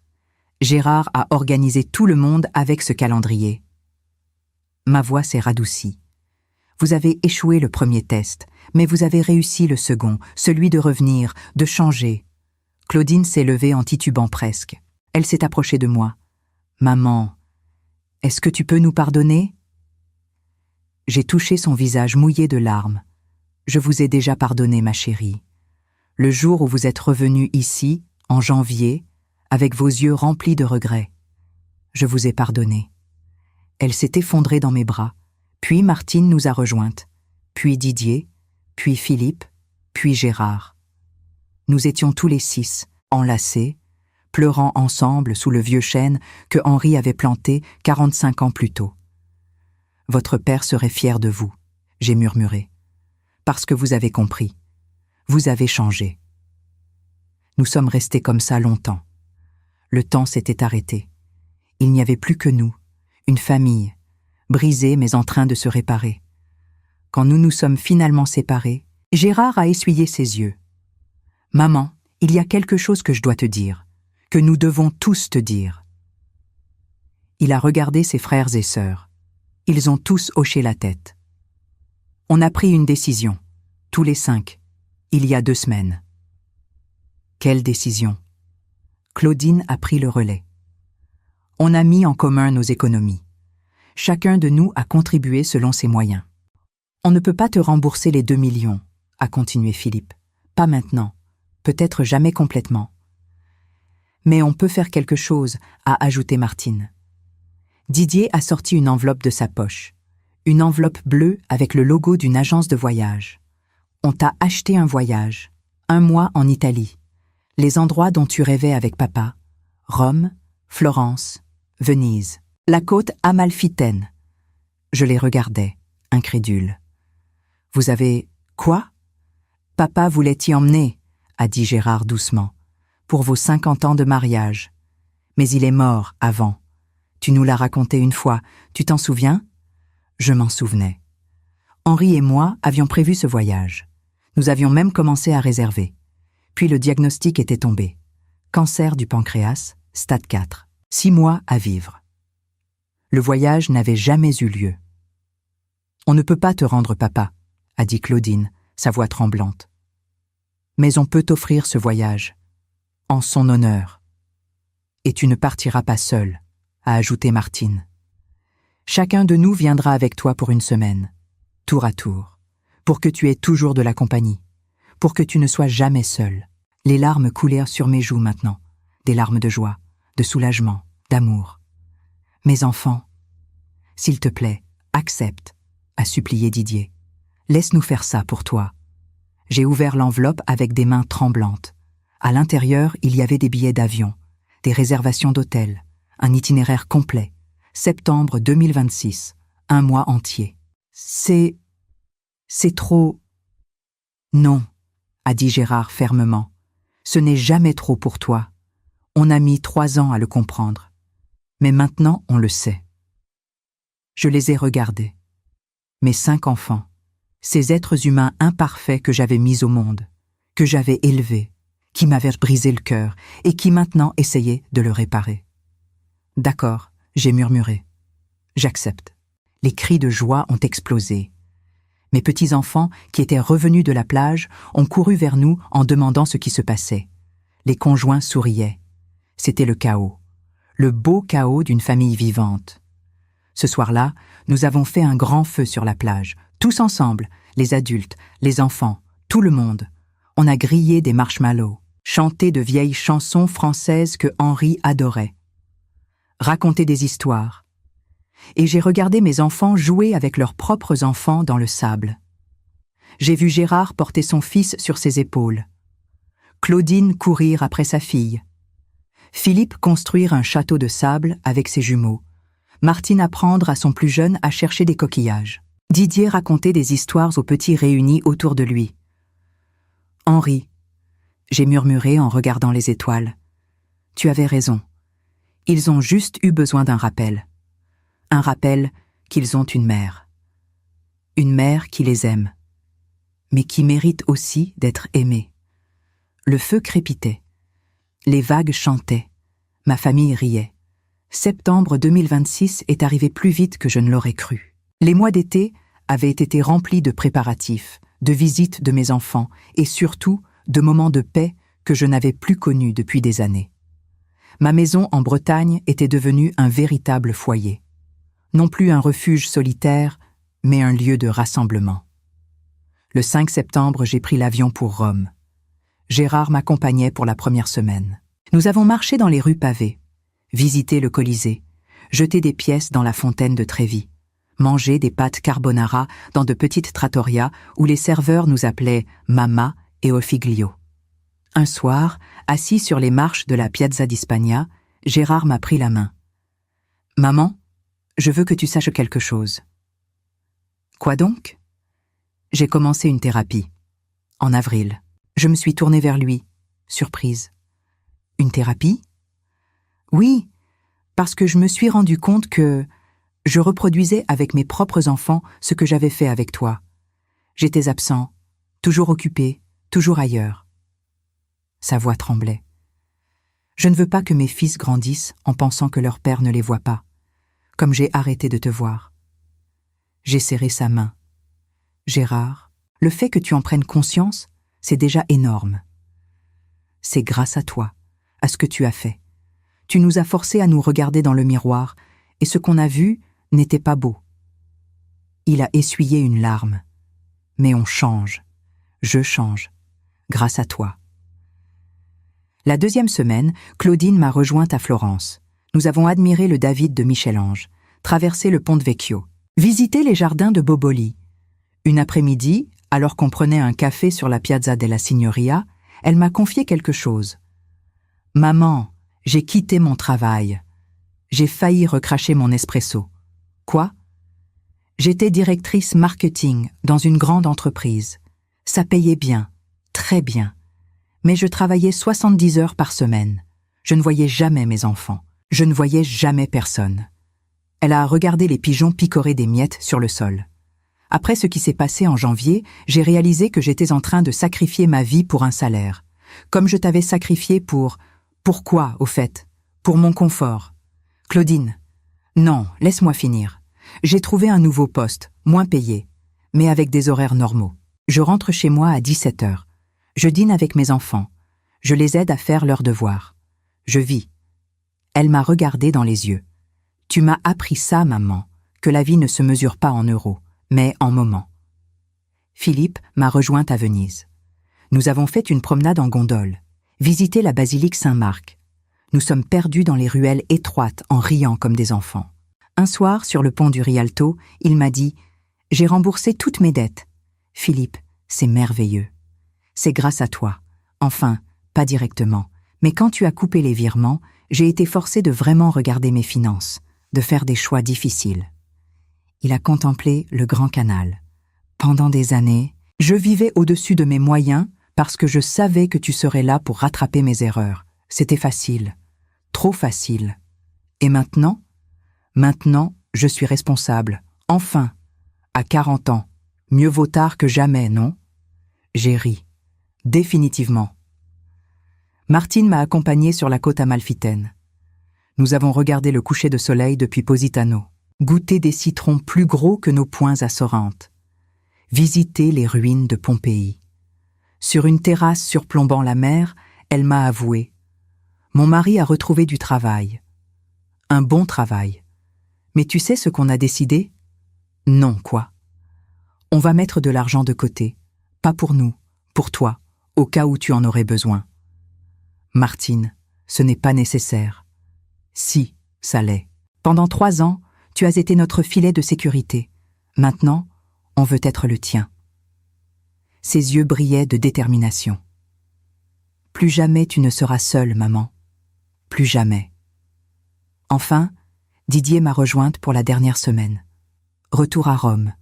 Gérard a organisé tout le monde avec ce calendrier. Ma voix s'est radoucie. Vous avez échoué le premier test, mais vous avez réussi le second, celui de revenir, de changer. Claudine s'est levée en titubant presque. Elle s'est approchée de moi. « Maman, est-ce que tu peux nous pardonner ?» J'ai touché son visage mouillé de larmes. « Je vous ai déjà pardonné, ma chérie. Le jour où vous êtes revenue ici, en janvier, avec vos yeux remplis de regrets. Je vous ai pardonné. » Elle s'est effondrée dans mes bras, puis Martine nous a rejointes, puis Didier, puis Philippe, puis Gérard. Nous étions tous les 6, enlacés, pleurant ensemble sous le vieux chêne que Henri avait planté 45 ans plus tôt. « Votre père serait fier de vous, » j'ai murmuré, « parce que vous avez compris. Vous avez changé. » Nous sommes restés comme ça longtemps. Le temps s'était arrêté. Il n'y avait plus que nous, une famille, brisée mais en train de se réparer. Quand nous nous sommes finalement séparés, Gérard a essuyé ses yeux. « Maman, il y a quelque chose que je dois te dire, que nous devons tous te dire. » Il a regardé ses frères et sœurs. Ils ont tous hoché la tête. On a pris une décision, tous les 5, il y a 2 semaines. Quelle décision ? Claudine a pris le relais. On a mis en commun nos économies. Chacun de nous a contribué selon ses moyens. On ne peut pas te rembourser les 2 millions, a continué Philippe. Pas maintenant, peut-être jamais complètement. Mais on peut faire quelque chose, a ajouté Martine. Didier a sorti une enveloppe de sa poche. Une enveloppe bleue avec le logo d'une agence de voyage. On t'a acheté un voyage, 1 mois en Italie. Les endroits dont tu rêvais avec papa. Rome, Florence, Venise. La côte amalfitaine. Je les regardais, incrédule. Vous avez... quoi ? Papa voulait t'y emmener, a dit Gérard doucement, pour vos 50 ans de mariage. Mais il est mort avant. Tu nous l'as raconté une fois, tu t'en souviens? Je m'en souvenais. Henri et moi avions prévu ce voyage. Nous avions même commencé à réserver. Puis le diagnostic était tombé. Cancer du pancréas, stade 4. 6 mois à vivre. Le voyage n'avait jamais eu lieu. On ne peut pas te rendre papa, a dit Claudine, sa voix tremblante. Mais on peut t'offrir ce voyage, en son honneur. Et tu ne partiras pas seul, a ajouté Martine. Chacun de nous viendra avec toi pour une semaine, tour à tour, pour que tu aies toujours de la compagnie, pour que tu ne sois jamais seul. Les larmes coulèrent sur mes joues maintenant, des larmes de joie, de soulagement, d'amour. Mes enfants, s'il te plaît, accepte, a supplié Didier. Laisse-nous faire ça pour toi. J'ai ouvert l'enveloppe avec des mains tremblantes. À l'intérieur, il y avait des billets d'avion, des réservations d'hôtel, un itinéraire complet. Septembre 2026, un mois entier. C'est trop... Non, a dit Gérard fermement. Ce n'est jamais trop pour toi. On a mis 3 ans à le comprendre. Mais maintenant, on le sait. Je les ai regardés. Mes 5 enfants, ces êtres humains imparfaits que j'avais mis au monde, que j'avais élevés, qui m'avaient brisé le cœur et qui maintenant essayaient de le réparer. D'accord, j'ai murmuré. J'accepte. Les cris de joie ont explosé. Mes petits-enfants, qui étaient revenus de la plage, ont couru vers nous en demandant ce qui se passait. Les conjoints souriaient. C'était le chaos. Le beau chaos d'une famille vivante. Ce soir-là, nous avons fait un grand feu sur la plage, tous ensemble, les adultes, les enfants, tout le monde. On a grillé des marshmallows, chanté de vieilles chansons françaises que Henri adorait, raconté des histoires. Et j'ai regardé mes enfants jouer avec leurs propres enfants dans le sable. J'ai vu Gérard porter son fils sur ses épaules, Claudine courir après sa fille, Philippe construire un château de sable avec ses jumeaux, Martine apprendre à son plus jeune à chercher des coquillages. Didier racontait des histoires aux petits réunis autour de lui. Henri, j'ai murmuré en regardant les étoiles. Tu avais raison. Ils ont juste eu besoin d'un rappel. Un rappel qu'ils ont une mère. Une mère qui les aime, mais qui mérite aussi d'être aimée. Le feu crépitait. Les vagues chantaient. Ma famille riait. Septembre 2026 est arrivé plus vite que je ne l'aurais cru. Les mois d'été avaient été remplis de préparatifs, de visites de mes enfants et surtout de moments de paix que je n'avais plus connus depuis des années. Ma maison en Bretagne était devenue un véritable foyer. Non plus un refuge solitaire, mais un lieu de rassemblement. Le 5 septembre, j'ai pris l'avion pour Rome. Gérard m'accompagnait pour la première semaine. Nous avons marché dans les rues pavées, visité le Colisée, jeté des pièces dans la fontaine de Trévi, mangé des pâtes carbonara dans de petites trattorias où les serveurs nous appelaient Mama et Ofiglio. Un soir, assis sur les marches de la Piazza di Spagna, Gérard m'a pris la main. « Maman, je veux que tu saches quelque chose. » « Quoi donc ?» J'ai commencé une thérapie. En avril. Je me suis tournée vers lui, surprise. « Une thérapie ?» Oui, parce que je me suis rendu compte que je reproduisais avec mes propres enfants ce que j'avais fait avec toi. J'étais absent, toujours occupé, toujours ailleurs. Sa voix tremblait. Je ne veux pas que mes fils grandissent en pensant que leur père ne les voit pas, comme j'ai arrêté de te voir. J'ai serré sa main. Gérard, le fait que tu en prennes conscience, c'est déjà énorme. C'est grâce à toi, à ce que tu as fait. Tu nous as forcés à nous regarder dans le miroir, et ce qu'on a vu n'était pas beau. Il a essuyé une larme. Mais on change. Je change. Grâce à toi. La deuxième semaine, Claudine m'a rejointe à Florence. Nous avons admiré le David de Michel-Ange, traversé le Ponte Vecchio, visité les jardins de Boboli. Une après-midi, alors qu'on prenait un café sur la Piazza della Signoria, elle m'a confié quelque chose. « Maman, j'ai quitté mon travail. J'ai failli recracher mon espresso. » Quoi ? J'étais directrice marketing dans une grande entreprise. Ça payait bien, très bien. Mais je travaillais 70 heures par semaine. Je ne voyais jamais mes enfants. Je ne voyais jamais personne. Elle a regardé les pigeons picorer des miettes sur le sol. Après ce qui s'est passé en janvier, j'ai réalisé que j'étais en train de sacrifier ma vie pour un salaire. Comme je t'avais sacrifié pour... Pourquoi, au fait? Pour mon confort. Claudine. Non, laisse-moi finir. J'ai trouvé un nouveau poste, moins payé, mais avec des horaires normaux. Je rentre chez moi à 17h. Je dîne avec mes enfants. Je les aide à faire leurs devoirs. Je vis. Elle m'a regardé dans les yeux. Tu m'as appris ça, maman, que la vie ne se mesure pas en euros, mais en moments. Philippe m'a rejointe à Venise. Nous avons fait une promenade en gondole, visité la basilique Saint-Marc. Nous sommes perdus dans les ruelles étroites en riant comme des enfants. Un soir, sur le pont du Rialto, il m'a dit « J'ai remboursé toutes mes dettes. Philippe, c'est merveilleux. C'est grâce à toi. Enfin, pas directement. Mais quand tu as coupé les virements, j'ai été forcé de vraiment regarder mes finances, de faire des choix difficiles. » Il a contemplé le Grand Canal. Pendant des années, je vivais au-dessus de mes moyens parce que je savais que tu serais là pour rattraper mes erreurs. C'était facile. Trop facile. Et maintenant ? Maintenant, je suis responsable. Enfin, à 40 ans. Mieux vaut tard que jamais, non ? J'ai ri. Définitivement. Martine m'a accompagné sur la côte amalfitaine. Nous avons regardé le coucher de soleil depuis Positano, goûté des citrons plus gros que nos poings à Sorrente, visité les ruines de Pompéi. Sur une terrasse surplombant la mer, elle m'a avoué « Mon mari a retrouvé du travail. Un bon travail. Mais tu sais ce qu'on a décidé ? Non, quoi. On va mettre de l'argent de côté. Pas pour nous, pour toi, au cas où tu en aurais besoin. » Martine, ce n'est pas nécessaire. Si, ça l'est. Pendant 3 ans, tu as été notre filet de sécurité. Maintenant, on veut être le tien. Ses yeux brillaient de détermination. Plus jamais tu ne seras seule, maman. Plus jamais. Enfin, Didier m'a rejointe pour la dernière semaine. Retour à Rome.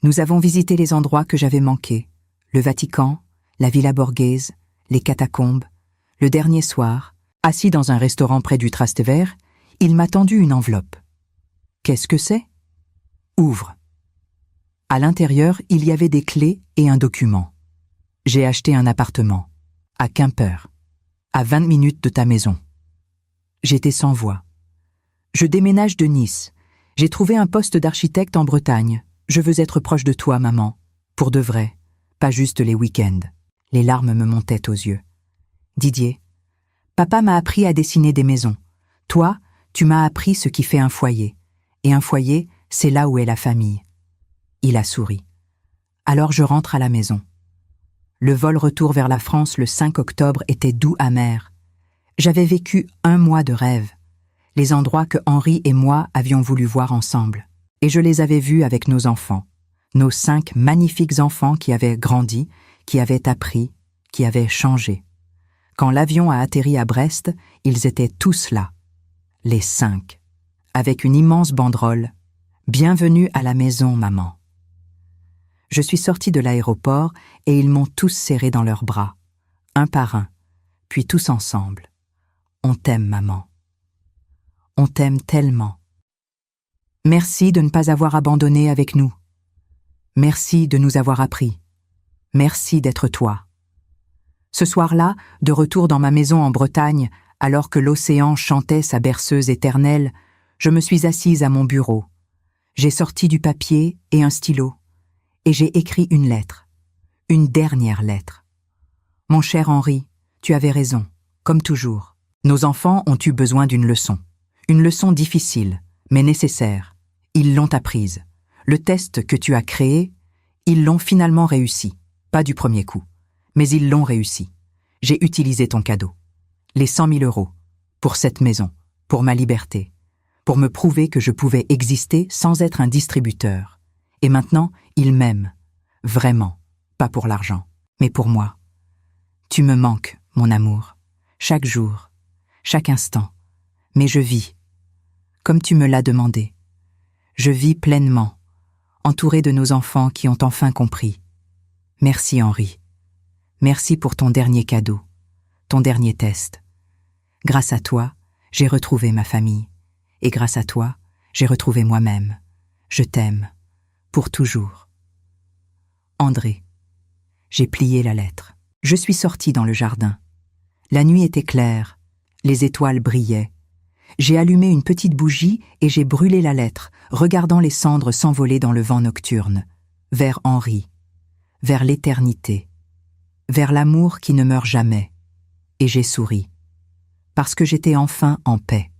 Nous avons visité les endroits que j'avais manqués. Le Vatican, la Villa Borghese, les catacombes. Le dernier soir, assis dans un restaurant près du Trastevere, il m'a tendu une enveloppe. Qu'est-ce que c'est ? Ouvre. À l'intérieur, il y avait des clés et un document. J'ai acheté un appartement, à Quimper, à 20 minutes de ta maison. J'étais sans voix. Je déménage de Nice. J'ai trouvé un poste d'architecte en Bretagne. Je veux être proche de toi, maman. Pour de vrai, pas juste les week-ends. Les larmes me montaient aux yeux. Didier, papa m'a appris à dessiner des maisons. Toi, tu m'as appris ce qui fait un foyer. Et un foyer, c'est là où est la famille. Il a souri. Alors je rentre à la maison. Le vol retour vers la France le 5 octobre était doux amer. J'avais vécu 1 mois de rêve. Les endroits que Henri et moi avions voulu voir ensemble. Et je les avais vus avec nos enfants. Nos 5 magnifiques enfants qui avaient grandi, qui avaient appris, qui avaient changé. Quand l'avion a atterri à Brest, ils étaient tous là. Les 5. Avec une immense banderole. « Bienvenue à la maison, maman ». Je suis sortie de l'aéroport et ils m'ont tous serré dans leurs bras, un par un, puis tous ensemble. On t'aime, maman. On t'aime tellement. Merci de ne pas avoir abandonné avec nous. Merci de nous avoir appris. Merci d'être toi. Ce soir-là, de retour dans ma maison en Bretagne, alors que l'océan chantait sa berceuse éternelle, je me suis assise à mon bureau. J'ai sorti du papier et un stylo, et j'ai écrit une lettre, une dernière lettre. Mon cher Henri, tu avais raison, comme toujours. Nos enfants ont eu besoin d'une leçon difficile, mais nécessaire. Ils l'ont apprise. Le test que tu as créé, ils l'ont finalement réussi. Pas du premier coup, mais ils l'ont réussi. J'ai utilisé ton cadeau. Les 100 000 €, pour cette maison, pour ma liberté, pour me prouver que je pouvais exister sans être un distributeur. Et maintenant, ils m'aiment. Vraiment, pas pour l'argent, mais pour moi. Tu me manques, mon amour, chaque jour, chaque instant. Mais je vis, comme tu me l'as demandé. Je vis pleinement, entourée de nos enfants qui ont enfin compris. Merci Henri. Merci pour ton dernier cadeau, ton dernier test. Grâce à toi, J'ai retrouvé ma famille. Et grâce à toi, j'ai retrouvé moi-même. Je t'aime. Pour toujours. André. J'ai plié la lettre. Je suis sortie dans le jardin. La nuit était claire. Les étoiles brillaient. J'ai allumé une petite bougie et j'ai brûlé la lettre, regardant les cendres s'envoler dans le vent nocturne, vers Henri, vers l'éternité, vers l'amour qui ne meurt jamais. Et j'ai souri, parce que j'étais enfin en paix.